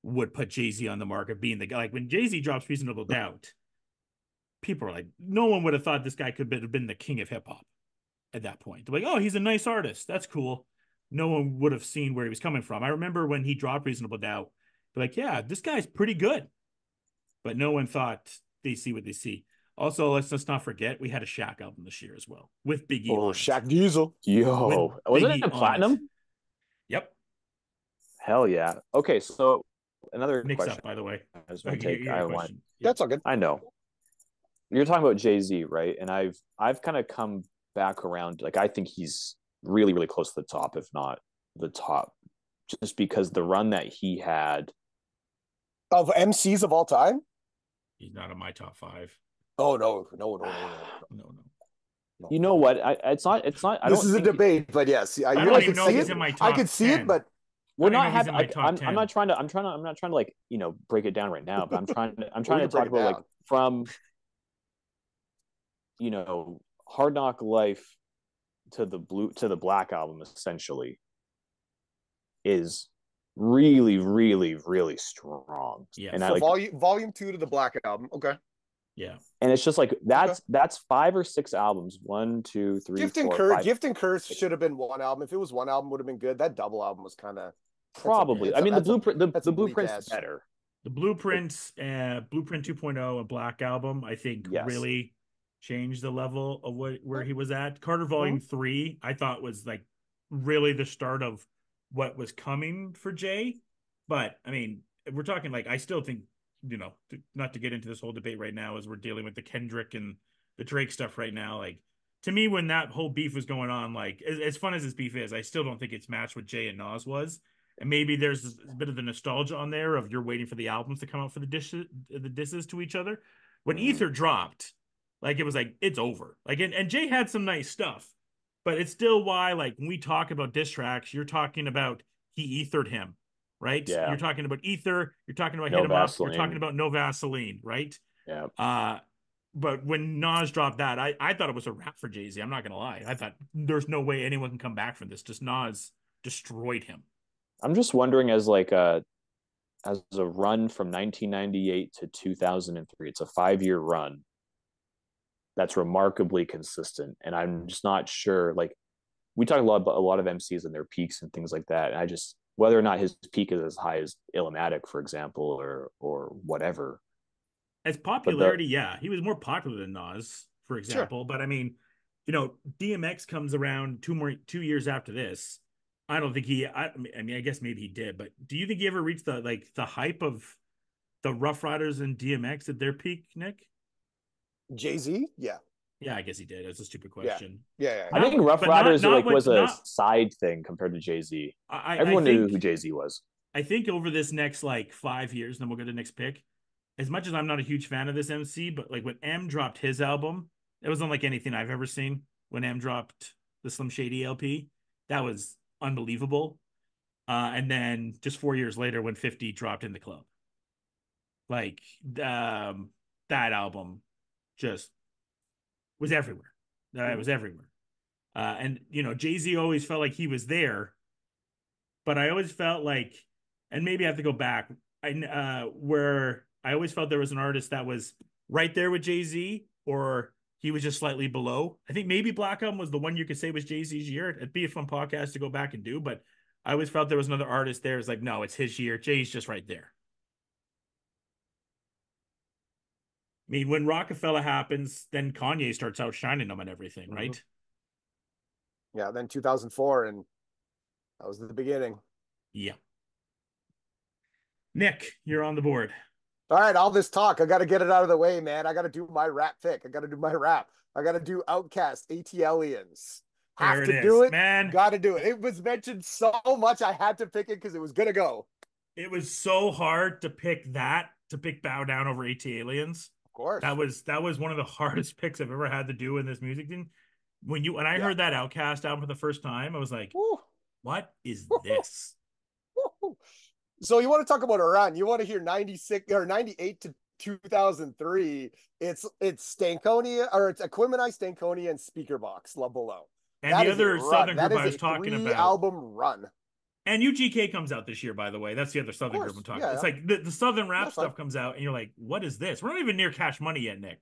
would put Jay-Z on the mark of being the guy. Like when Jay-Z drops Reasonable Doubt, people are like, no one would have thought this guy could have been the king of hip hop at that point. They're like, oh, he's a nice artist. That's cool. No one would have seen where he was coming from. I remember when he dropped Reasonable Doubt, they're like, yeah, this guy's pretty good. But no one thought they see what they see. Also, let's not forget, we had a Shaq album this year as well with Biggie. Oh, Shaq Diesel. Yo, wasn't it platinum? Yep. Hell yeah. Okay, so another Mix question. up, by the way. I just want to take. I want. Yep. That's all good. I know. You're talking about Jay-Z, right? And I've kind of come back around. Like I think he's really, really close to the top, if not the top, just because the run that he had Of MCs of all time? He's not in my top 5. Oh, no. No. You know what? It's not. This is a debate, but yes, I don't even know if he's in my top I could see 10. it, but we're not having. I'm not trying to like break it down right now, but I'm trying to talk about like from Hard Knock Life to the Black album essentially is really, really, really strong. Yeah. And so volume 2 to the Black album. Okay. Yeah. And it's just like that's 5 or 6 albums. 1, 2, 3, Gift 4, and Curse. 5. Gift and Curse should have been one album. If it was one album, would have been good. That double album was kind of probably. I mean, the blueprint's better. The Blueprint 2.0 and Black album, I think, really changed the level of where he was at. Carter Volume 3, I thought was like really the start of what was coming for Jay. But I mean, we're talking like I still think, not to get into this whole debate right now as we're dealing with the Kendrick and the Drake stuff right now. Like to me, when that whole beef was going on, like as fun as this beef is, I still don't think it's matched what Jay and Nas was. And maybe there's a bit of the nostalgia on there of you're waiting for the albums to come out for the disses to each other. When Ether dropped, like it was like it's over. Like and Jay had some nice stuff, but it's still why like when we talk about diss tracks, you're talking about he ethered him, right? Yeah. You're talking about Ether. You're talking about No Hit 'Em Up. Vaseline. You're talking about No Vaseline, right? Yeah. But when Nas dropped that, I thought it was a wrap for Jay-Z. I'm not gonna lie. I thought there's no way anyone can come back from this. Just Nas destroyed him. I'm just wondering as a run from 1998 to 2003, it's a 5-year run that's remarkably consistent. And I'm just not sure, like we talk a lot of MCs and their peaks and things like that. And I just, whether or not his peak is as high as Illmatic, for example, or whatever. As popularity, he was more popular than Nas, for example. Sure. But I mean, DMX comes around 2 years after this. I don't think I mean, I guess maybe he did, but do you think he ever reached the hype of the Rough Riders and DMX at their peak, Nick? Jay-Z? Yeah. Yeah, I guess he did. It's a stupid question. Yeah. I think Rough Riders was a side thing compared to Jay-Z. Everyone knew who Jay-Z was. I think over this next 5 years, and then we'll go to the next pick. As much as I'm not a huge fan of this MC, but like when M dropped his album, it wasn't like anything I've ever seen. When M dropped the Slim Shady LP, that was unbelievable. And then just 4 years later when 50 dropped In the Club, like that album just was everywhere. It was everywhere. And Jay-Z always felt like he was there, but I always felt like, and maybe I have to go back, where I always felt there was an artist that was right there with Jay-Z, or he was just slightly below. I think maybe Black Album was the one you could say was Jay-Z's year. It'd be a fun podcast to go back and do, but I always felt there was another artist there. It's like, no, it's his year. Jay's just right there. I mean, when Rockefeller happens, then Kanye starts outshining him and everything, right? Yeah, then 2004, and that was the beginning. Yeah. Nick, you're on the board. All right, all this talk, I got to get it out of the way, man. I got to do my rap pick. I got to do my rap. I got to do Outkast, ATLiens. Have to do it, man. Got to do it. It was mentioned so much, I had to pick it because it was going to go. It was so hard to pick Bow Down over ATLiens. Of course. That was one of the hardest picks I've ever had to do in this music thing. When I heard that Outkast album for the first time, I was like, what is this? So you want to talk about a run? You want to hear 96 or 98 to 2003? It's Stankonia, or it's Equimini, Stankonia, and Speakerbox, Love Below. And that the other Southern group I was talking about, album run. And UGK comes out this year, by the way. That's the other Southern group I'm talking about. It's like the Southern rap stuff comes out, and you're like, what is this? We're not even near Cash Money yet, Nick.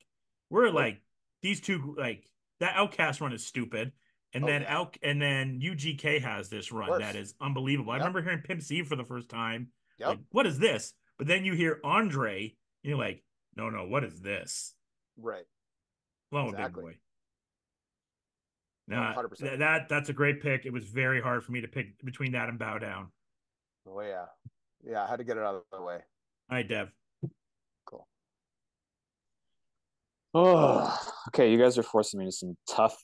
We're like, these two, like, that Outcast run is stupid. And then and then UGK has this run that is unbelievable. I remember hearing Pimp C for the first time. Like, what is this? But then you hear Andre, and you're like, no, what is this? Right. Blown big boy. No, 100%. That's a great pick. It was very hard for me to pick between that and Bow Down. Oh yeah. Yeah, I had to get it out of the way. All right, Dev. Cool. Oh, okay. You guys are forcing me into some tough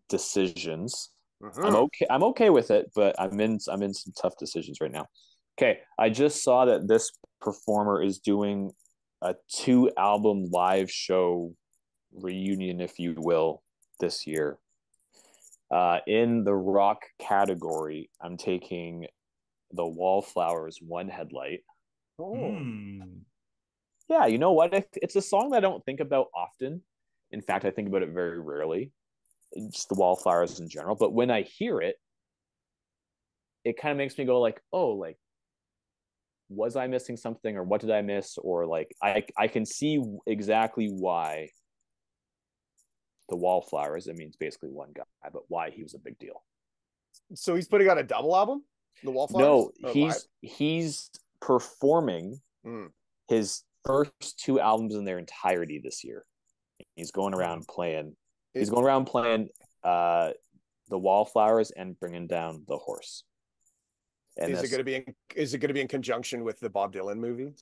decisions. I'm okay with it, but I'm in some tough decisions right now. Okay, I just saw that this performer is doing a 2-album live show reunion, if you will, this year. In the rock category, I'm taking the Wallflowers One Headlight. Yeah, you know what? It's a song that I don't think about often. In fact, I think about it very rarely. Just the Wallflowers in general. But when I hear it, it kind of makes me go like, oh, like, was I missing something, or what did I miss? Or like, I can see exactly why the Wallflowers, it means basically one guy, but why he was a big deal. So he's putting out a double album? The Wallflowers? No, he's performing his first 2 albums in their entirety this year. He's going around playing. He's going around playing the Wallflowers and Bringing Down the Horse. And is it going to be in conjunction with the Bob Dylan movie?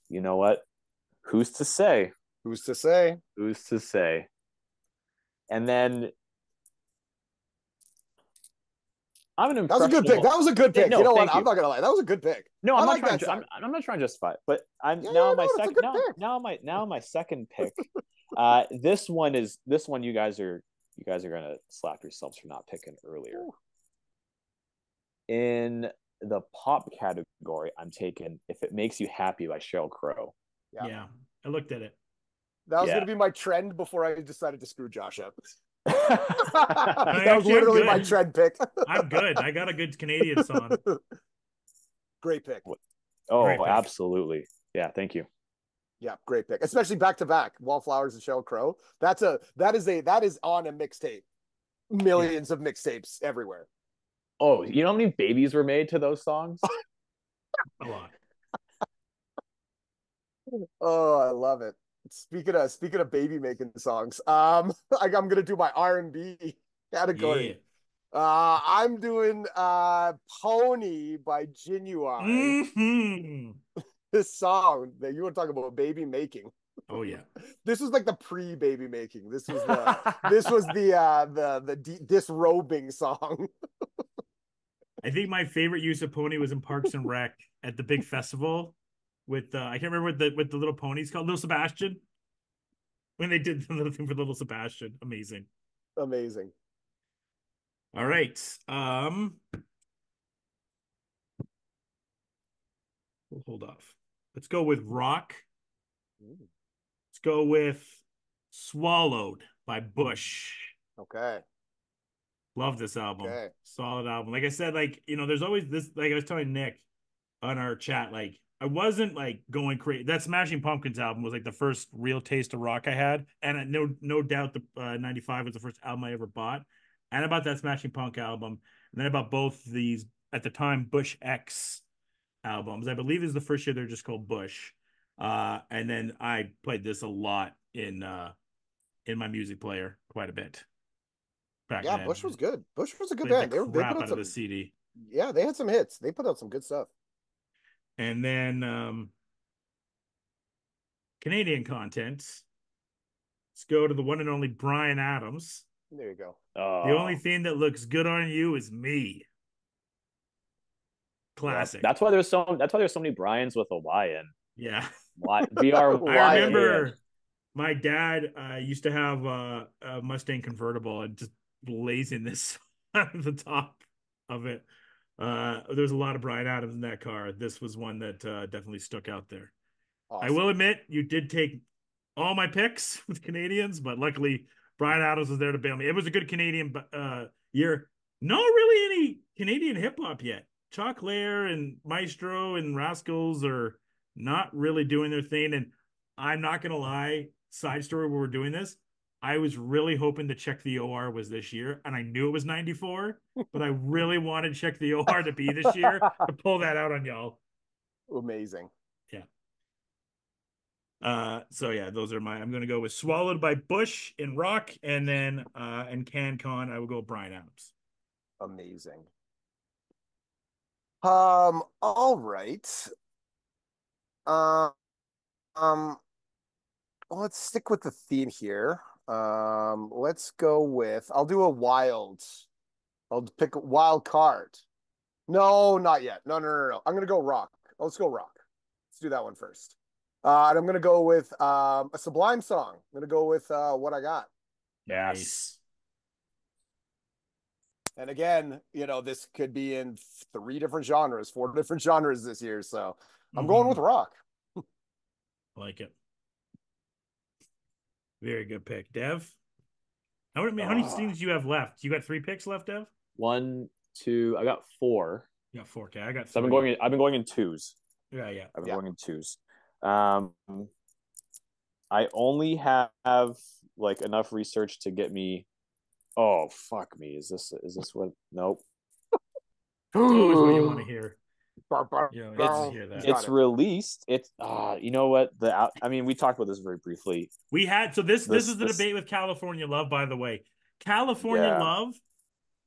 You know what? Who's to say? Who's to say? Who's to say? And then I'm an impressionable. That was a good pick. That was a good pick. No, you know what? I'm not gonna lie. That was a good pick. No, I'm not trying to justify it. But my second pick. This one you guys are gonna slap yourselves for not picking earlier. Ooh. In the pop category, I'm taking "If It Makes You Happy" by Sheryl Crow. Yeah, I looked at it. That was going to be my trend before I decided to screw Josh up. That was literally my trend pick. I'm good. I got a good Canadian song. Great pick. Oh, great pick. Absolutely. Yeah, thank you. Yeah, great pick. Especially back to back. Wallflowers and Sheryl Crow. That is on a mixtape. Millions of mixtapes everywhere. Oh, you know how many babies were made to those songs? A lot. Oh, I love it. Speaking of baby making songs, I'm gonna do my R&B category. Yeah. I'm doing Pony by Genuine. This song that you want to talk about baby making. Oh yeah. This was like the pre-baby making. This was the disrobing song. I think my favorite use of Pony was in Parks and Rec at the big festival with I can't remember what the little ponies called, Little Sebastian. When they did the little thing for Little Sebastian. Amazing. All right. We'll hold off. Let's go with rock. Let's go with Swallowed by Bush. Okay. Love this album. Okay. Solid album. Like I said, like, there's always this, like I was telling Nick on our chat, like, I wasn't like going crazy. That Smashing Pumpkins album was like the first real taste of rock I had. And no doubt the 95 was the first album I ever bought. And I bought that Smashing Punk album. And then I bought both these, at the time, Bush X albums. I believe is the first year they're just called Bush. And then I played this a lot in my music player quite a bit. Yeah, Bush was good. Bush was a good band. They put out some CD. Yeah, they had some hits. They put out some good stuff. And then Canadian content. Let's go to the one and only Bryan Adams. There you go. The only thing that looks good on you is me. Classic. Yeah, that's why there's so many Bryans with a Y in. Yeah. BRY. I remember my dad used to have a Mustang convertible and just blazing this on the top of it. There's a lot of Bryan Adams in that car. This was one that definitely stuck out there. Awesome. I will admit, you did take all my picks with Canadians, but luckily Bryan Adams was there to bail me. It was a good Canadian year. not really any Canadian hip hop yet. Chalk Lair and Maestro and Rascals are not really doing their thing. And I'm not gonna lie, side story where we're doing this. I was really hoping to Check the OR was this year, and I knew it was 94, but I really wanted Check the OR to be this year to pull that out on y'all. Amazing. Yeah. So yeah, those are I'm gonna go with Swallowed by Bush in rock, and then and Can Con, I will go Bryan Adams. Amazing. All right. Um, let's stick with the theme here. Let's go with I'll do a wild. I'll pick a wild card. No, not yet. No. I'm gonna go rock. Let's go rock. Let's do that one first. And I'm gonna go with a Sublime song. I'm gonna go with What I Got. Yes. And again, this could be in 4 different genres this year. So I'm going with rock. Like it. Very good pick, Dev. How many things do you have left? You got 3 picks left, Dev? 1, 2. I got 4. You got 4. Okay, I got 3. So I've been going in twos. Yeah. I've been going in twos. I only have like enough research to get me. Oh fuck me! Is this what? Nope. Always what you want to hear. It's released. It's you know what? We talked about this very briefly. We had this is the debate with California Love, by the way. California Love,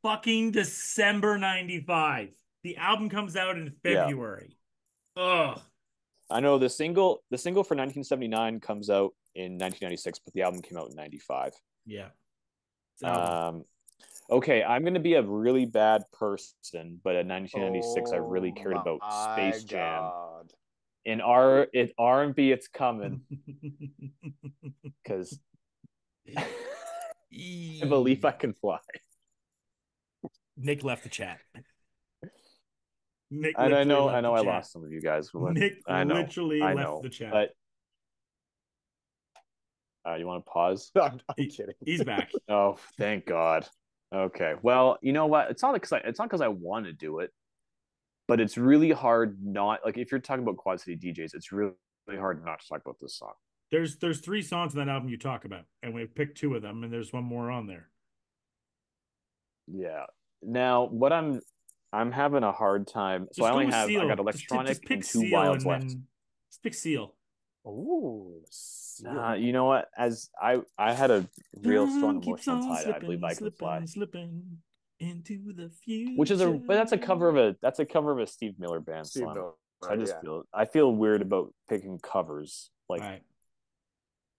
fucking December 95. The album comes out in February. Ugh. I know the single for 1979 comes out in 1996, but the album came out in 95. Yeah. Okay, I'm going to be a really bad person, but in 1996, I really cared about Space Jam. In R&B, it's coming. Because I believe I can fly. Nick left the chat. I know I lost some of you guys. Nick literally left the chat. But you want to pause? No, I'm kidding. He's back. Oh, thank God. Okay. Well, you know what? It's not because I want to do it, but it's really hard not like if you're talking about Quad City DJs, it's really, really hard not to talk about this song. There's 3 songs in that album you talk about, and we've picked 2 of them, and there's one more on there. Yeah. Now, what I'm having a hard time. So I got electronic and 2 wilds left. Just pick Seal. Oh, you know what? As I had a real strong emotional tie. I believe I can fly. Slipping into the future. Which is but that's a cover of a Steve Miller Band song. So I feel weird about picking covers. Like, right.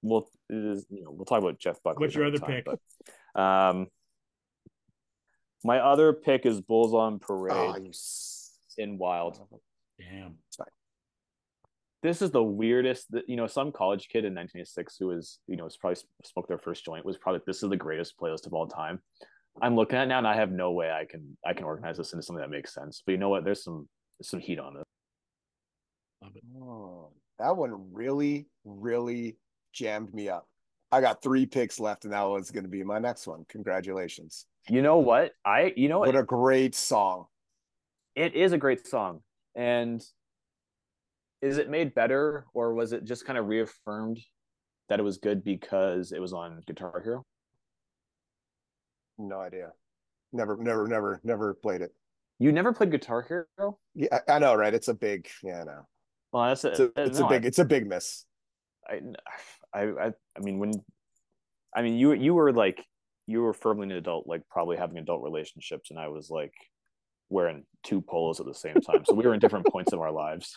We'll talk about Jeff Buckley. What's your other pick? But, my other pick is Bulls on Parade in Wild. Damn. This is the weirdest. Some college kid in 1986 who was probably smoked their first joint was probably this is the greatest playlist of all time. I'm looking at it now and I have no way I can organize this into something that makes sense. But you know what? There's some heat on it. Oh, that one really, really jammed me up. I got 3 picks left, and that one's going to be my next one. Congratulations. You know what? What a great song. It is a great song. And is it made better, or was it just kind of reaffirmed that it was good because it was on Guitar Hero? No idea. Never played it. You never played Guitar Hero? Yeah, I know, right? It's a big, I know. Well, it's a big miss. You were firmly an adult, like probably having adult relationships, and I was like wearing 2 polos at the same time. So we were in different points of our lives.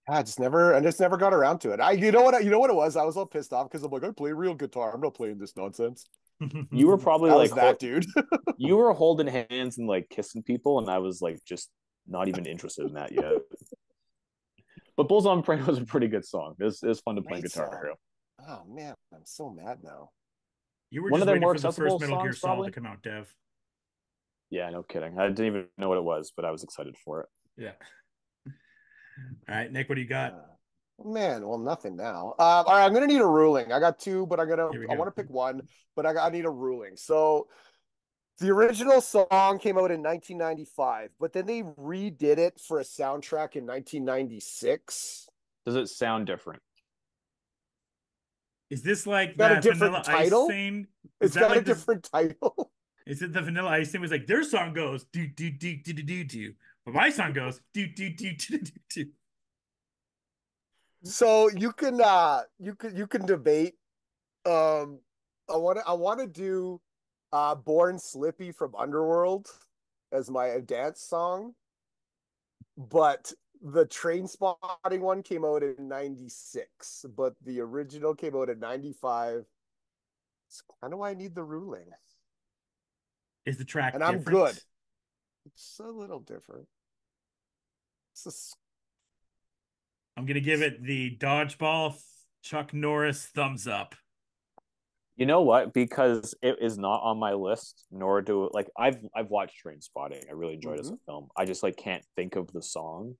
I just never got around to it. You know what it was? I was all pissed off because I'm like, I play real guitar. I'm not playing this nonsense. You were probably like that dude. You were holding hands and like kissing people, and I was like just not even interested in that yet. But Bulls on Parade was a pretty good song. It was fun to play Guitar Hero. Oh man, I'm so mad now. You were one just of their more accessible for the first Metal Gear Solid to come out, Dev. Yeah, no kidding. I didn't even know what it was, but I was excited for it. Yeah. All right, Nick, what do you got? Man, well, nothing now. All right, I'm gonna need a ruling. I got 2, but I want to pick one, but I need a ruling. So The original song came out in 1995, but then they redid it for a soundtrack in 1996. Does it sound different? Is this like Got a that different Vanilla Ice title? thing? It's got a different title. Is it the Vanilla Ice thing? Was like their song goes do do do do do do do, but my song goes do do do do do do. So you can debate. I want to do Born Slippy from Underworld as my dance song, but the Train Spotting one came out in 96, but the original came out in 95. It's kind of why I need the ruling. Is the track And I'm different? good. It's a little different. I'm gonna give it the dodgeball Chuck Norris thumbs up. You know what? Because it is not on my list, nor do like I've watched Train Spotting. I really enjoyed it as a film. I just like can't think of the song.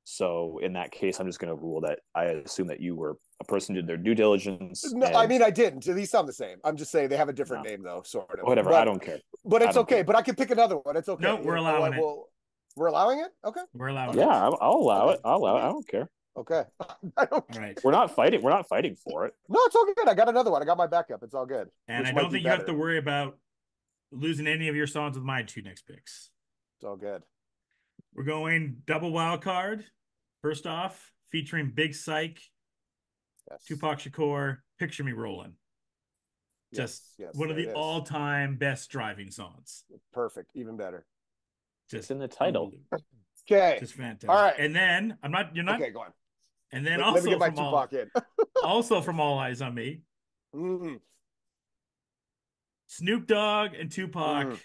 So in that case, I'm just going to rule that I assume that you were a person who did their due diligence. No, I mean I didn't. These sound the same. I'm just saying they have a different No. name though, sort of. Whatever. I don't care. But it's okay. Care. But I can pick another one. It's okay. No, we're allowing it. We're allowing it. Okay. We're allowing Yeah, it. I'll allow Okay. it. I'll allow it. I don't care. Okay. I don't. All right. We're not fighting. We're not fighting for it. No, it's all good. I got another one. I got my backup. It's all good. And Which I might don't be think you have better. to worry about losing any of your songs with my two next picks. It's all good. We're going double wild card. First off, featuring Big Psych, Yes. Tupac Shakur, Picture Me Rolling. Just yes, one of there the it is. all-time best driving songs. Perfect. Even better. It's in the title. unbelievable. Okay. Just fantastic. All right. And then you're not. Okay, go on. And then Let me also get my from Tupac in. also from All Eyes on Me, Mm, Snoop Dogg and Tupac,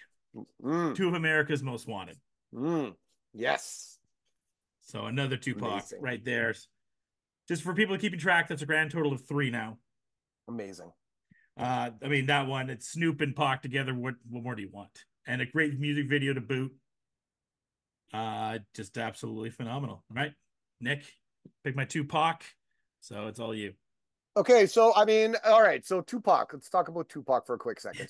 two of America's Most Wanted. Yes. So another Tupac Amazing. right there. Just for people keeping track, that's a grand total of 3 now. Amazing. I mean, that one, it's Snoop and Pac together. What more do you want? And a great music video to boot. Just absolutely phenomenal. All right, Nick, pick my Tupac. So it's all you. Okay, so I mean, all right, so Tupac. Let's talk about Tupac for a quick second.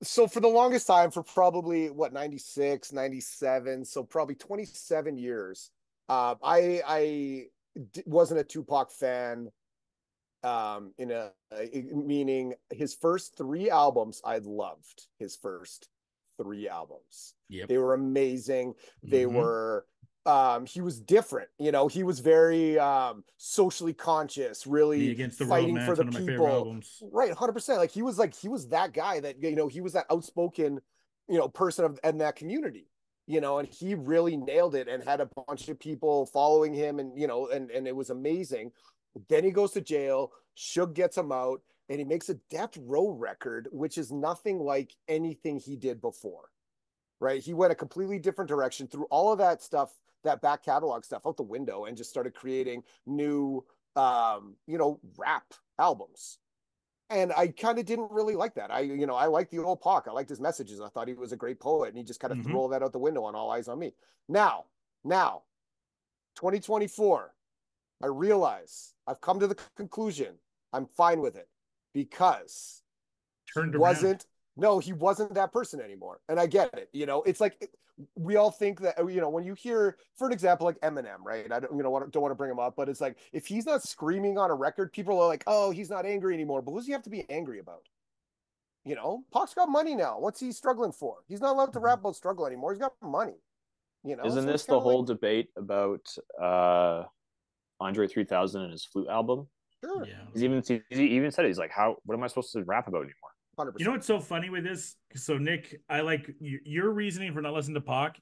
So for the longest time, for probably 96, 97, so probably 27 years, wasn't a Tupac fan. Meaning his first 3 albums, I loved his first 3 albums. Yep. They were amazing. They were he was different, he was very socially conscious, really Against the fighting World, man. for It's the one of my favorite people. albums. Right, 100%. Like he was that guy that, he was that outspoken, person in that community. And he really nailed it and had a bunch of people following him, and and it was amazing. Then he goes to jail. Suge gets him out, and he makes a Death Row record, which is nothing like anything he did before. Right? He went a completely different direction, threw all of that stuff, that back catalog stuff, out the window, and just started creating new, rap albums. And I kind of didn't really like that. I liked the old Pac. I liked his messages. I thought he was a great poet, and he just kind of threw all that out the window on All Eyes on Me. Now, 2024. I realize I've come to the conclusion I'm fine with it, because he wasn't that person anymore. And I get it. It's like we all think that, when you hear, for an example, like Eminem, right? I don't want to bring him up, but it's like, if he's not screaming on a record, people are like, oh, he's not angry anymore. But what does he have to be angry about? Pac's got money now. What's he struggling for? He's not allowed to rap about struggle anymore. He's got money. Isn't So this the whole debate about Andre 3000 and his flute album? Sure. Yeah. He even said it. He's like, what am I supposed to rap about anymore? 100%. You know what's so funny with this? So Nick, I like your reasoning for not listening to Pac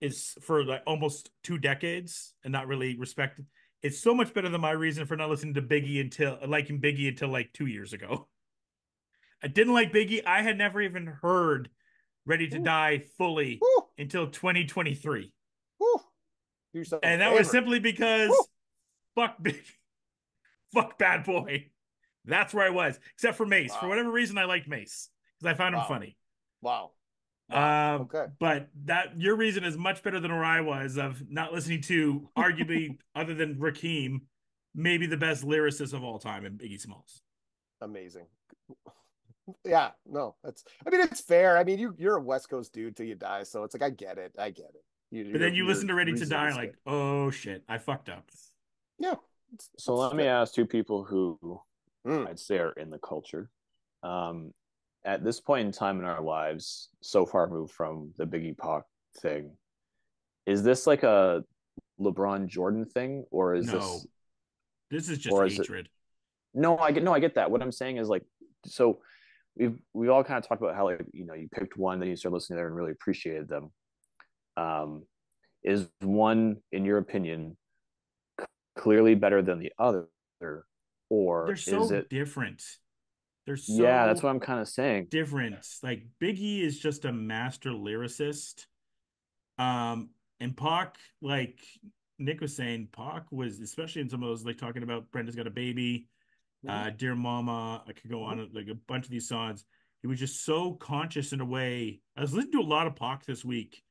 is for like almost 2 decades and not really respected. It's so much better than my reason for not listening to Biggie until like 2 years ago. I didn't like Biggie. I had never even heard Ready to Die fully until 2023. And that was simply because fuck Biggie. Fuck Bad Boy. That's where I was. Except for Mace. Wow. For whatever reason, I liked Mace. Because I found him funny. Wow. Okay. But your reason is much better than where I was of not listening to, arguably, other than Rakim, maybe the best lyricist of all time in Biggie Smalls. Amazing. Yeah, no, I mean, it's fair. I mean, you're a West Coast dude till you die, so it's like I get it. I get it. But then you You're listen to Ready to Die, reasonably like, scared. oh shit, I fucked up. Yeah, So it's let me fair. ask two people who Mm. I'd say are in the culture. Um, at this point in time in our lives, so far removed from the Biggie Pac thing, is this like a LeBron Jordan thing, No, this is just or is it? hatred. No, I get that. What I'm saying is like, so we've all kind of talked about how like you picked one, then you started listening there and really appreciated them. Um, is one, in your opinion, clearly better than the other, They're or is so it? different. They're Yeah, that's so what I'm kind of saying. different. Like Biggie is just a master lyricist. Um, and Pac, like Nick was saying, Pac was, especially in some of those, like talking about Brenda's Got a Baby, Mhm. Dear Mama. I could go Mhm. on like a bunch of these songs. He was just so conscious in a way. I was listening to a lot of Pac this week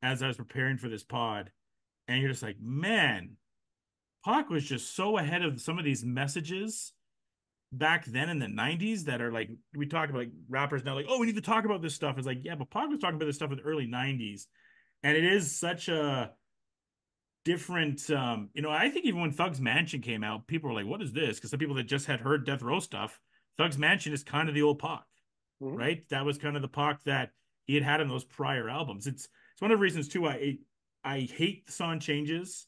as I was preparing for this pod, and you're just like, man, Pac was just so ahead of some of these messages back then in the 90s that are like, we talk about like rappers now, like, oh, we need to talk about this stuff. It's like, yeah, but Pac was talking about this stuff in the early 90s. And it is such a different, I think even when Thug's Mansion came out, people were like, what is this? Because some people that just had heard Death Row stuff, Thug's Mansion is kind of the old Pac, Mhm. right? That was kind of the Pac that he had in those prior albums. It's one of the reasons too I hate the song changes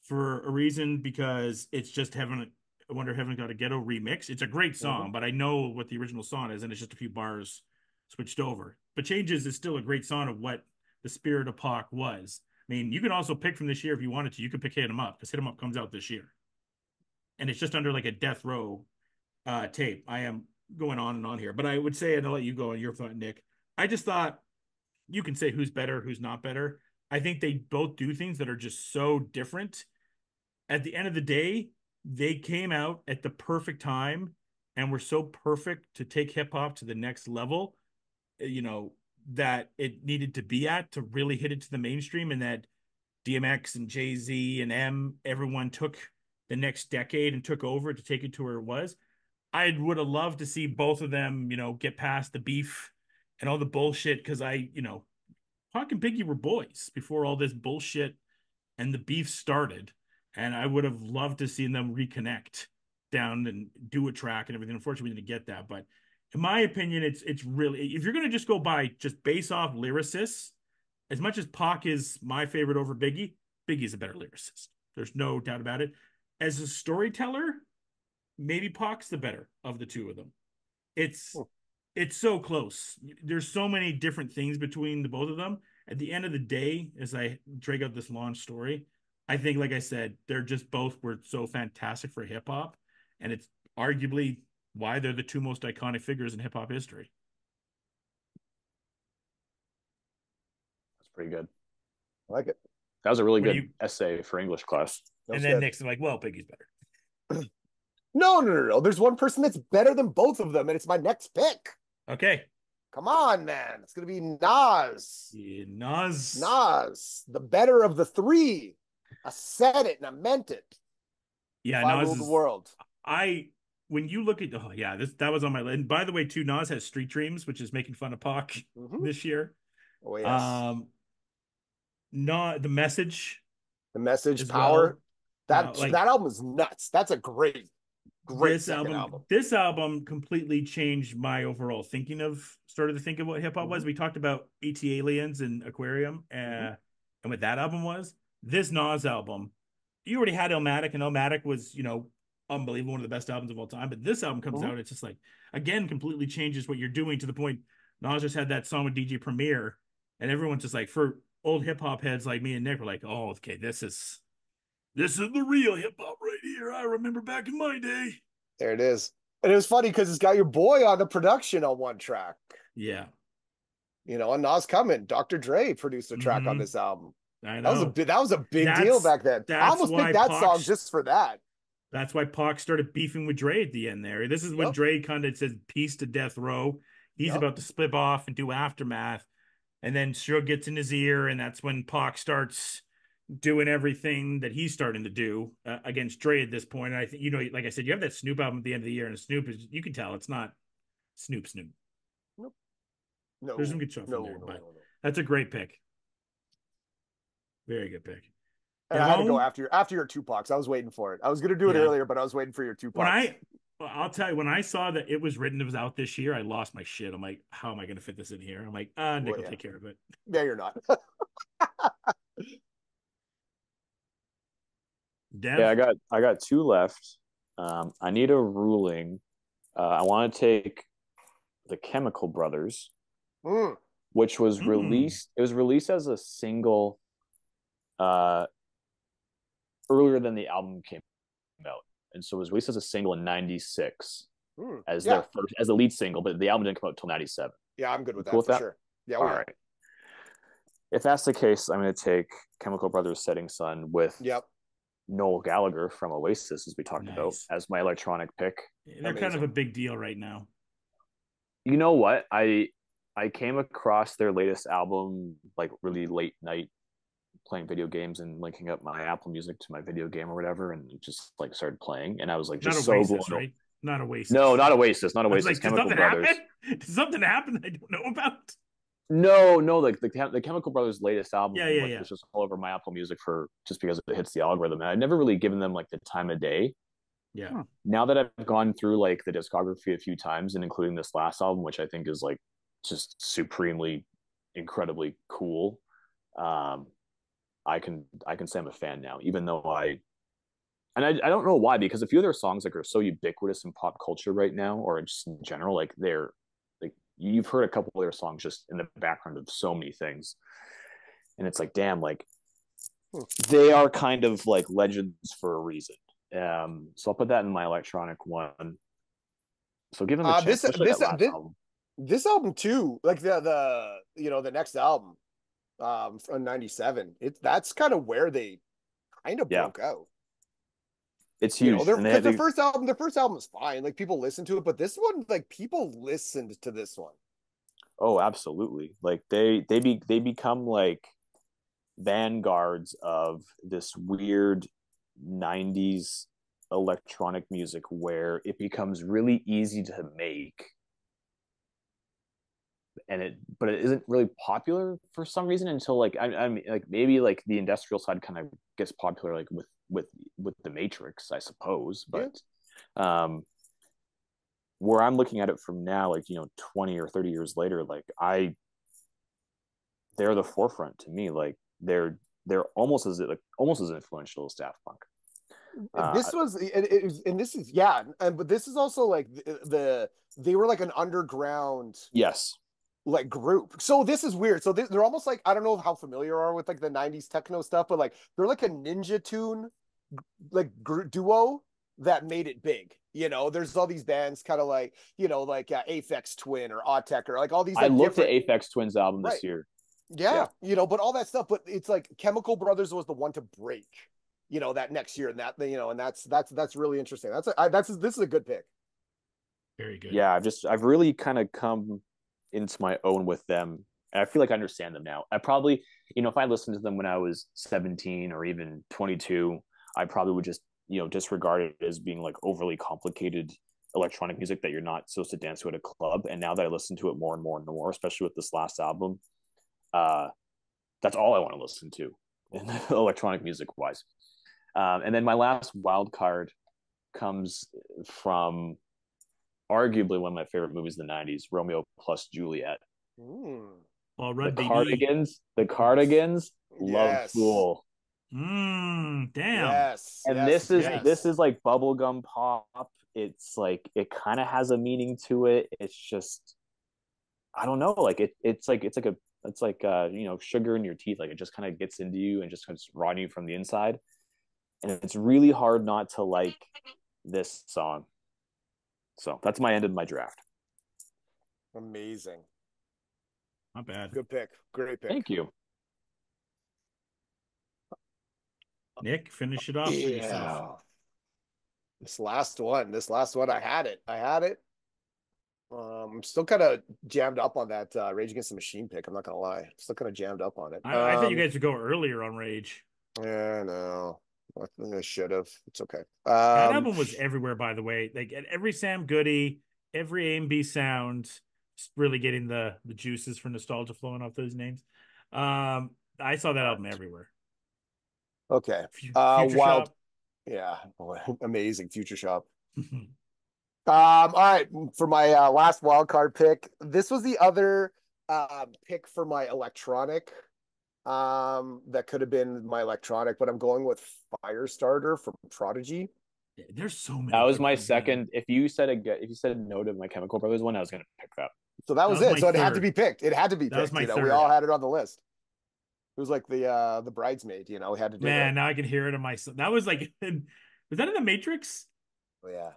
for a reason, because it's just Heaven. I Wonder Heaven Got a Ghetto remix. It's a great Mhm. song, but I know what the original song is, and it's just a few bars switched over. But Changes is still a great song of what the spirit of Pac was. I mean, you can also pick from this year if you wanted to. You could pick Hit 'Em Up, because Hit 'Em Up comes out this year, and it's just under like a Death Row tape. I am going on and on here, but I would say, and I'll let you go on your thought, Nick. I just thought you can say who's better, who's not better. I think they both do things that are just so different. At the end of the day, they came out at the perfect time and were so perfect to take hip hop to the next level, you know, that it needed to be at to really hit it to the mainstream, and that DMX and Jay-Z and everyone took the next decade and took over to take it to where it was. I would have loved to see both of them, get past the beef and all the bullshit, because Pac and Biggie were boys before all this bullshit and the beef started. And I would have loved to see them reconnect down and do a track and everything. Unfortunately, we didn't get that. But in my opinion, it's really, if you're gonna just go by just base off lyricists, as much as Pac is my favorite over Biggie, Biggie's a better lyricist. There's no doubt about it. As a storyteller, maybe Pac's the better of the two of them. It's Mhm. it's so close. There's so many different things between the both of them. At the end of the day, as I drag out this launch story, I think, like I said, they're just both were so fantastic for hip hop, and it's arguably why they're the two most iconic figures in hip hop history. That's pretty good. I like it. That was a really What do good you? essay for English class. That And was then good. Nick's like, well, Biggie's better. No. There's one person that's better than both of them, and it's my next pick. Okay, Come on, man. It's gonna be Nas. yeah, Nas. Nas, the better of the three. I said it and I meant it. Yeah, If I Nas ruled the is. world. I when you look at, oh yeah, this that was on my list. And by the way, too, Nas has Street Dreams, which is making fun of Pac Mm-hmm. this year. Oh yes. Um, not the message The message, as well. power. That Like that album is nuts. That's a great second album. this album completely changed my overall thinking of started to think of what hip hop Mm-hmm. was. We talked about AT Aliens and Aquarium, Mm-hmm. and what that album was. This Nas album, you already had Illmatic, and Illmatic was, unbelievable, one of the best albums of all time. But this album comes Mm-hmm. out, it's just like, again, completely changes what you're doing, to the point Nas just had that song with DJ Premier, and everyone's just like, for old hip hop heads like me and Nick, were like, oh, okay, this is the real hip hop right here. I remember back in my day. There it is. And it was funny because it's got your boy on the production on one track. Yeah. And Nas coming. Dr. Dre produced a track on Mm-hmm. this album. I That was a know. big that was a big deal That's back then. I that's almost picked why that song just for that. That's why Pac started beefing with Dre at the end there. This is when Yep. Dre kind of says peace to Death Row. He's Yep. about to split off and do Aftermath. And then Suge gets in his ear, and that's when Pac starts doing everything that he's starting to do against Dre at this point. And I think, like I said, you have that Snoop album at the end of the year, and Snoop is, you can tell it's not Snoop. Nope. No. There's some good stuff No, in there, no, but no, no. that's a great pick. Very good pick. And I had to go Devon, after your Tupacs. I was waiting for it. I was gonna do it Yeah. earlier, but I was waiting for your Tupacs. I'll tell you, when I saw that it was out this year, I lost my shit. I'm like, how am I going to fit this in here? I'm like, Nick Well, will yeah. take care of it. Yeah, you're not. Dev? Yeah, I got two left. I need a ruling. I want to take the Chemical Brothers, Mm. which was Mm. released. It was released as a single earlier than the album came out, and so it was released as a single in '96 as Yeah. their first as the lead single, but the album didn't come out until '97. Yeah, I'm good with that Cool with for that? sure. Yeah, All yeah. right. If that's the case, I'm going to take Chemical Brothers Setting Sun with Yep. Noel Gallagher from Oasis, as we talked about, Nice. as my electronic pick. They're kind of a big deal right now. You know what? I came across their latest album like really late night playing video games and linking up my Apple Music to my video game or whatever, and just like started playing, and I was like Not just so Oasis, blown. right? Not Oasis. No, not Oasis, not I was Oasis. like, Chemical Brothers. Did something happen that I don't know about? No, like the Chemical Brothers' latest album, Yeah. was just all over my Apple Music for just because it hits the algorithm, and I'd never really given them like the time of day. Yeah. Now that I've gone through like the discography a few times, and including this last album, which I think is like just supremely, incredibly cool, I can say I'm a fan now, even though I don't know why, because a few of their songs like are so ubiquitous in pop culture right now, or just in general, like they're like you've heard a couple of their songs just in the background of so many things, and it's like, damn, like they are kind of like legends for a reason. So I'll put that in my electronic one. So give them a chance, especially that last album. This album too, like the next album, from '97. That's kind of where they kind of broke out. It's huge. Their first album is fine. Like people listen to it, but this one, like people listened to this one. Oh, absolutely. Like they become like vanguards of this weird 90s electronic music where it becomes really easy to make, but it isn't really popular for some reason until like I mean like maybe like the industrial side kind of gets popular like with the Matrix, I suppose. But where I'm looking at it from now, like 20 or 30 years later, like they're the forefront to me. Like they're almost as influential as Daft Punk. This was and this is but this is also like they were like an underground like group. So this is weird. So they're almost like, I don't know how familiar you are with like the '90s techno stuff, but like they're like a Ninja Tune like duo that made it big. There's all these bands kind of like like Aphex Twin or Autek or like all these. Like, I looked at Aphex Twin's album this year. Yeah, but all that stuff. But it's like Chemical Brothers was the one to break. That next year, and that and that's really interesting. This is a good pick. Very good. Yeah, I've really kind of come into my own with them, and I feel like I understand them now. I probably, if I listened to them when I was 17 or even 22, I probably would just disregard it as being like overly complicated electronic music that you're not supposed to dance to at a club. And now that I listen to it more and more and more, especially with this last album, that's all I want to listen to in electronic music wise. And then my last wild card comes from arguably one of my favorite movies in the '90s, Romeo plus Juliet. Well, the Cardigans, Love Fool. Damn. Yes. And this is like bubblegum pop. It's like it kind of has a meaning to it. It's just, I don't know, like it's like sugar in your teeth. Like it just kind of gets into you and just kind of rotting you from the inside. And it's really hard not to like this song. So that's my end of my draft. Amazing. Not bad. Good pick. Great pick. Thank you. Nick, finish it off for yourself. This last one, I had it. I'm still kind of jammed up on that Rage Against the Machine pick. I'm not gonna lie. I'm still kind of jammed up on it. I thought you guys would go earlier on Rage. Yeah, no. I should have. It's okay. That album was everywhere, by the way. Like at every Sam Goody, every A&B sound, really getting the juices for nostalgia flowing off those names. I saw that album everywhere. Okay. Future Wild. Shop. Yeah. Amazing. Future Shop. All right. For my last wild card pick, this was the other pick for my electronic. That could have been my electronic, but I'm going with Firestarter from Prodigy. There's so many. That was my good second. If you said no to my Chemical Brothers one, I was going to pick that. So that was was it. my So it had to third. be picked. It had to be That was picked. my We third. all had it on the list. It was like the bridesmaid. We had to do Man, it. now I can hear it in my. That was like, was that in the Matrix? Oh, yeah.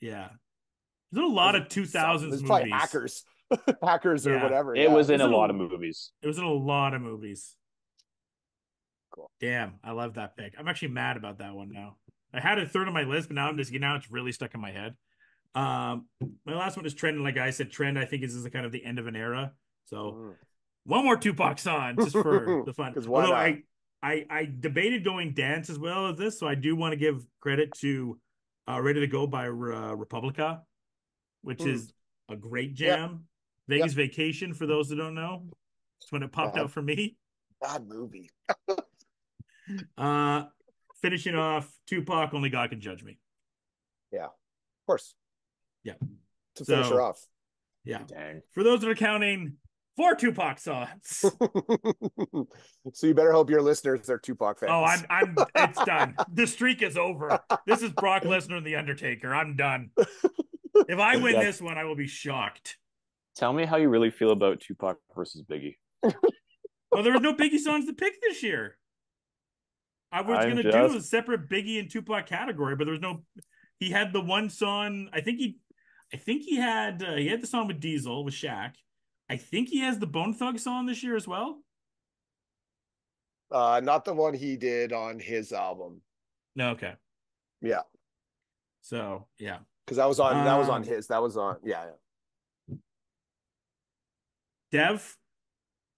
Yeah. There's a lot of 2000s There's movies. probably hackers, hackers or Yeah. whatever. It was in It a was lot of movies. It was in a lot of movies. Cool. Damn, I love that pick. I'm actually mad about that one now. I had it third on my list, but now it's really stuck in my head. My last one is Trend, and like I said, Trend I think is kind of the end of an era. So one more Tupac song just for the fun. Although I debated going Dance as well as this, so I do want to give credit to Ready to Go by Republica, which is a great jam. Vegas Vacation, for those that don't know. It's when it popped out for me. Bad movie. Finishing off, Tupac, Only God Can Judge Me. Yeah, of course. Yeah. To finish her off. Yeah. Dang. For those that are counting, 4 Tupac songs. So you better hope your listeners are Tupac fans. Oh, it's done. The streak is over. This is Brock Lesnar and The Undertaker. I'm done. If I win this one, I will be shocked. Tell me how you really feel about Tupac versus Biggie. Well, there was no Biggie songs to pick this year. I was going to do a separate Biggie and Tupac category, but there was no. He had the one song. I think he had the song with Diesel with Shaq. I think he has the Bone Thug song this year as well. Not the one he did on his album. No, okay. Yeah. So yeah, because that was on his. That was on. Yeah. Dev,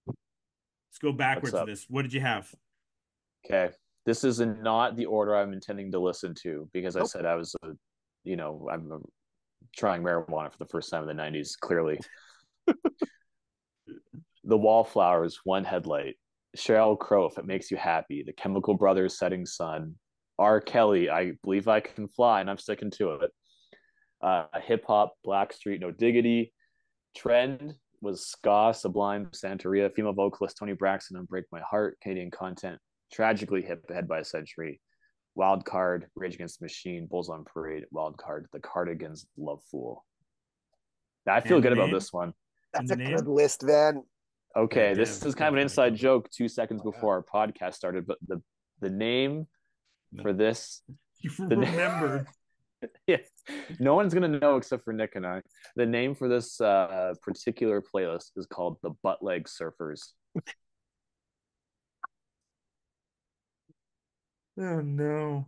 let's go backwards to this. What did you have? Okay. This is not the order I'm intending to listen to because I said I was, I'm trying marijuana for the first time in the 90s, clearly. The Wallflowers, One Headlight, Sheryl Crow, If It Makes You Happy, The Chemical Brothers, Setting Sun, R. Kelly, I Believe I Can Fly, and I'm sticking to it. Hip Hop, Blackstreet, No Diggity. Trend was Ska, Sublime, Santeria, female vocalist Tony Braxton, Unbreak My Heart, Canadian content, Tragically Hip, Ahead by a Century, Wild Card, Rage Against the Machine, Bulls on Parade, Wild Card, The Cardigans, Love Fool. Now, I feel good about this one. That's a good list, man. Okay, yeah, this is kind of an inside joke 2 seconds before our podcast started, but the name for this... You remembered. Yeah, no one's going to know except for Nick and I. The name for this particular playlist is called The Buttleg Surfers. Oh, no.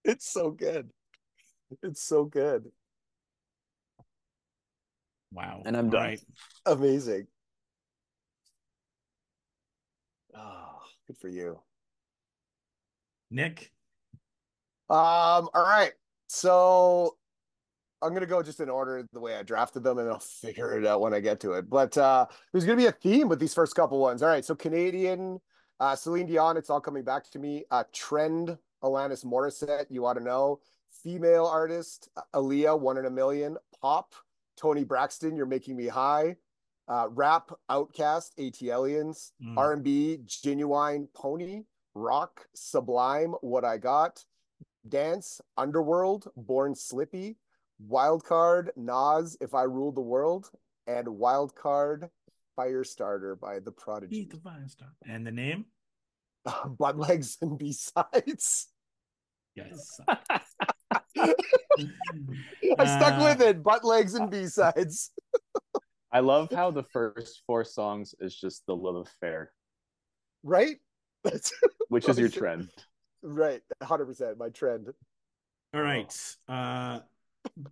It's so good. It's so good. Wow. And I'm done. Right. Amazing. Oh, good for you. Nick? All right. So I'm going to go just in order the way I drafted them, and I'll figure it out when I get to it. But there's going to be a theme with these first couple ones. All right. So Canadian, Celine Dion, It's All Coming Back to Me. Trend, Alanis Morissette, You Ought to Know. Female artist, Aaliyah, One in a Million. Pop, Tony Braxton, You're Making Me High. Rap, Outcast, ATLiens. R&B, Genuine, Pony. Rock, Sublime, What I Got. Dance, Underworld, Born Slippy. Wildcard, Nas, If I Ruled the World. And Wildcard, Firestarter by The Prodigy. And the name? Buttlegs and B Sides. Yes. I stuck with it. Buttlegs and B Sides. I love how the first 4 songs is just the love affair. Right? Which is your trend. Right. 100%. My trend. All right.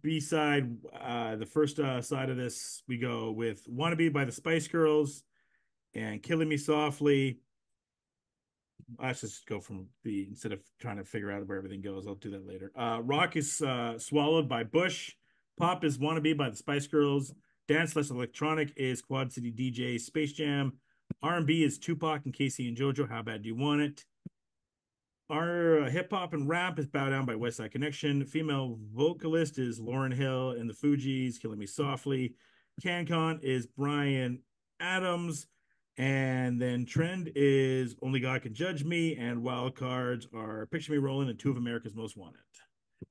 B-side, the first side of this, we go with Wannabe by the Spice Girls and Killing Me Softly let's just go from the instead of trying to figure out where everything goes. I'll do that later. Rock is Swallowed by Bush. Pop is Wannabe by the Spice Girls. Dance less electronic is Quad City DJ Space Jam. R&B is Tupac and Casey and JoJo. How Bad Do You Want It? Our hip hop and rap is Bow Down by West Side Connection. Female vocalist is Lauryn Hill and the Fugees, Killing Me Softly. CanCon is Brian Adams. And then trend is Only God Can Judge Me. And wild cards are Picture Me Rolling and Two of America's Most Wanted.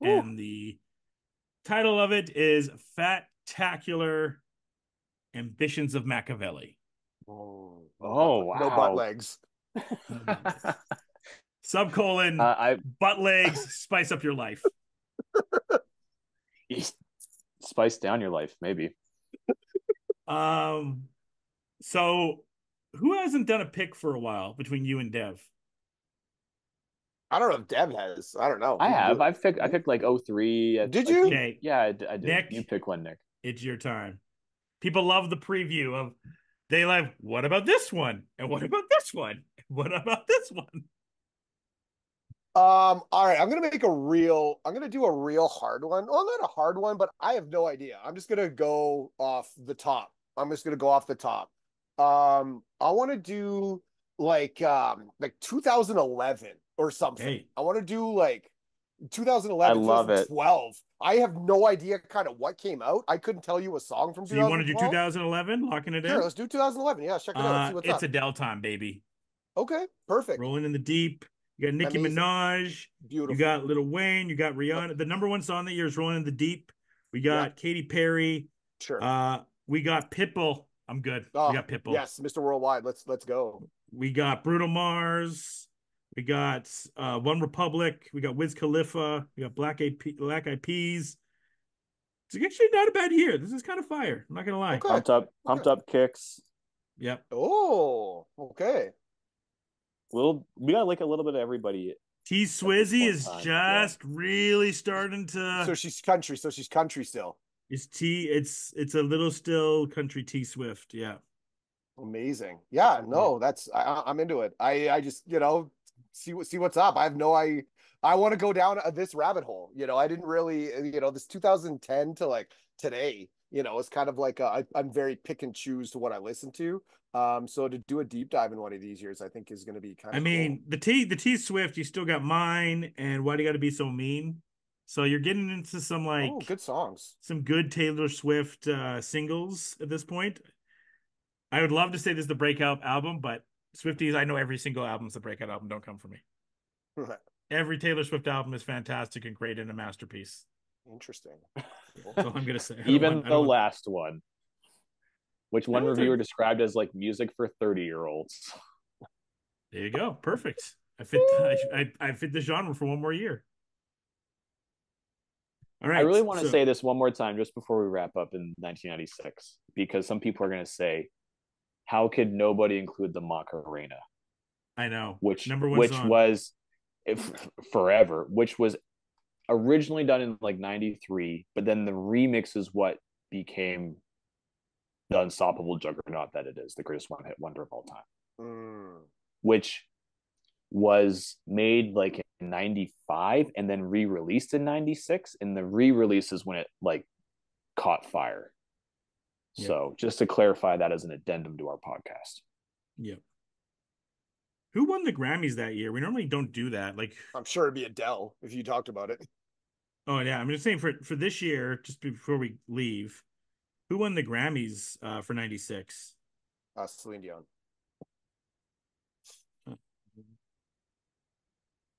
Ooh. And the title of it is Fat-tacular Ambitions of Machiavelli. Oh wow. No butt legs. No butt legs. Subcolon, butt legs, spice up your life. Spice down your life, maybe. So who hasn't done a pick for a while between you and Dev? I don't know if Dev has. I don't know. I have. I picked like 03. Did you? Okay. Yeah, I did. Nick, you pick one, Nick. It's your time. People love the preview of they like, what about this one? And what about this one? What about this one? All right, I'm gonna do a real hard one. Well, not a hard one, but I have no idea. I'm just gonna go off the top. I want to do like 2011 or something. Hey. I want to do like 2011, I love 2012. I have no idea kind of what came out. I couldn't tell you a song from 2012. So you want to do 2011, locking it in? Sure, let's do 2011. Yeah, check it out. See what's it's up. Adele time, baby. Okay, perfect. Rolling in the Deep. You got Nicki Minaj. Beautiful. You got Lil Wayne. You got Rihanna. The number one song that year is Rolling in the Deep. We got Katy Perry. Sure. We got Pitbull. I'm good. We got Pitbull. Yes, Mr. Worldwide. Let's go. We got Bruno Mars. We got One Republic. We got Wiz Khalifa. We got Black Eyed Peas. It's actually not a bad year. This is kind of fire. I'm not gonna lie. Okay. Pumped up kicks. Yep. Oh, okay. We got like a little bit of everybody. T Swizzy is just really starting to. So she's country. Still. It's a little still country T Swift. Yeah. Amazing. Yeah. No, I'm into it. I just see what's up. I want to go down this rabbit hole. I didn't really this 2010 to like today. It's kind of like I'm very pick and choose to what I listen to. So to do a deep dive in one of these years, I think is going to be kind of. Cool. The T Swift, you still got Mine and Why Do You Got to Be So Mean? So you're getting into some good songs, some good Taylor Swift singles at this point. I would love to say this is the breakout album, but Swifties, I know every single album's the breakout album. Don't come for me. Every Taylor Swift album is fantastic and great and a masterpiece. Interesting. That's all I'm gonna say. Even the last one, which one reviewer described as like music for 30-year-olds. There you go. Perfect. I fit the genre for one more year. All right. I really want to say this one more time just before we wrap up in 1996, because some people are going to say, how could nobody include the Macarena? I know. Which song. was forever, which was originally done in like 93, but then the remix is what became the unstoppable juggernaut that it is, the greatest one-hit wonder of all time. Which was made like in 95 and then re-released in 96, and the re-release is when it like caught fire. Yep. So just to clarify that as an addendum to our podcast. Yep. Who won the Grammys that year? We normally don't do that. Like, I'm sure it'd be Adele if you talked about it. Oh yeah, I'm just saying for this year, just before we leave, who won the Grammys for 96? Celine Dion.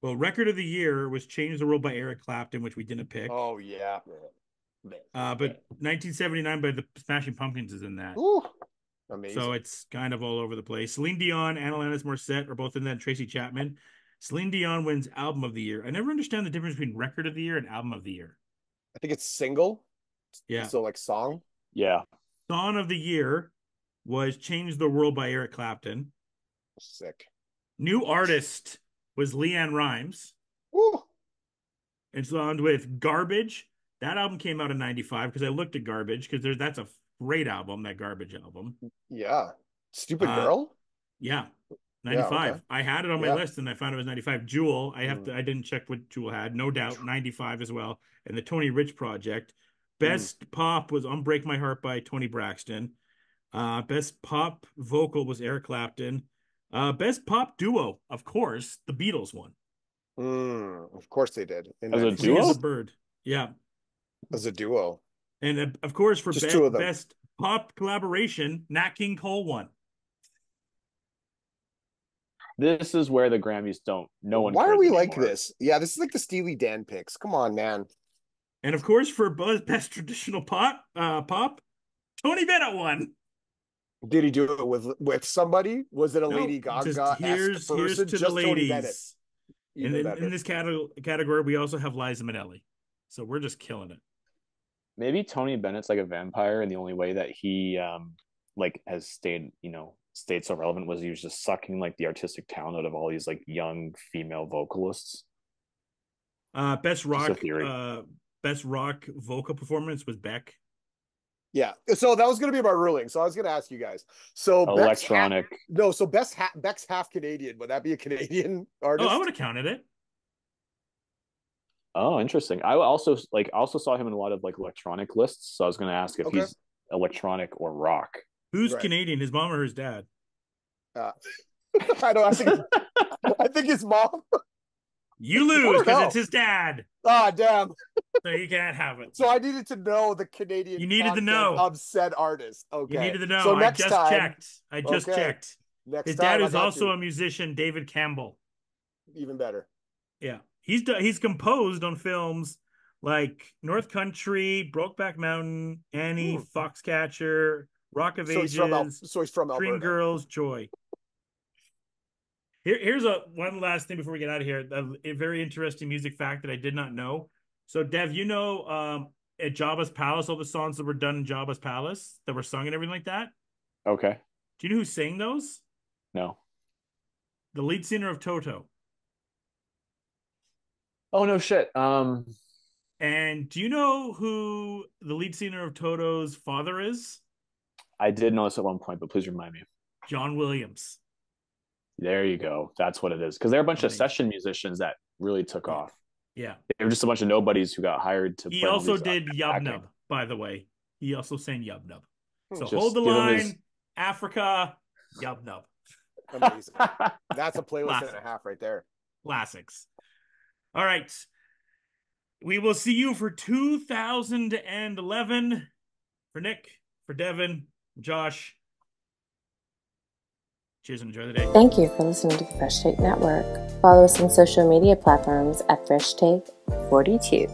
Well, record of the year was Change the World by Eric Clapton, which we didn't pick. Oh, yeah. But 1979 by the Smashing Pumpkins is in that. Ooh, amazing. So it's kind of all over the place. Celine Dion and Alanis Morissette are both in that. Tracy Chapman. Celine Dion wins Album of the Year. I never understand the difference between Record of the Year and Album of the Year. I think it's single. Yeah. So like song. Yeah. Song of the Year was Change the World by Eric Clapton. Sick. New artist was Leanne Rimes. Woo. And so with Garbage. That album came out in 95 because I looked at Garbage because that's a great album, that Garbage album. Yeah. Stupid Girl? Yeah. 95. Yeah, okay. I had it on my Yeah. list and I found it was 95. Jewel, I didn't check what Jewel had. No doubt 95 as well. And the Tony Rich Project. Best pop was Unbreak My Heart by Tony Braxton. Best pop vocal was Eric Clapton. Best pop duo, of course, the Beatles won. Of course they did. As a Free duo? as a bird. Yeah. As a duo. And of course, for Just two of them. best pop collaboration, Nat King Cole won. This is where the Grammys no one Why cares are we anymore. like this? Yeah, this is like the Steely Dan picks. Come on, man. And of course, for best traditional pop, Tony Bennett won. Did he do it with somebody? Was it a Lady Gaga? Just here's to just the ladies. In this category, we also have Liza Minnelli. So we're just killing it. Maybe Tony Bennett's like a vampire, and the only way that he has stayed so relevant was he was just sucking like the artistic talent out of all these like young female vocalists. Best rock vocal performance was Beck. Yeah, so that was going to be my ruling. So I was going to ask you guys. So electronic. Beck's half Canadian. Would that be a Canadian artist? Oh, I would have counted it. Oh, interesting. I also saw him in a lot of like electronic lists. So I was going to ask if he's electronic or rock. Who's Canadian? His mom or his dad? I think his mom. You lose because it's his dad. Ah, damn. So you can't have it. So I needed to know the Canadian. You needed to know of said artist. Okay. You needed to know. So I just checked. His dad is also a musician, David Campbell. Even better. Yeah, he's composed on films like North Country, Brokeback Mountain, Annie, Foxcatcher, Rock of Ages. So he's from Alberta. Dreamgirls, Joy. Here's one last thing before we get out of here. A very interesting music fact that I did not know. So, Dev, at Jabba's Palace, all the songs that were done in Jabba's Palace that were sung and everything like that. Okay. Do you know who sang those? No. The lead singer of Toto. Oh, no shit. And do you know who the lead singer of Toto's father is? I did notice at one point, but please remind me. John Williams. There you go. That's what it is. Because they're a bunch of session musicians that really took off. Yeah. They were just a bunch of nobodies who got hired to play. He also did Yub Nub, by the way. He also sang Yub Nub. So just hold the line, Africa, Yub Nub. Amazing. That's a playlist and a half right there. Classics. All right. We will see you for 2011. For Nick, for Devin, Josh. Cheers and enjoy the day. Thank you for listening to the Fresh Take Network. Follow us on social media platforms at Fresh Take 42.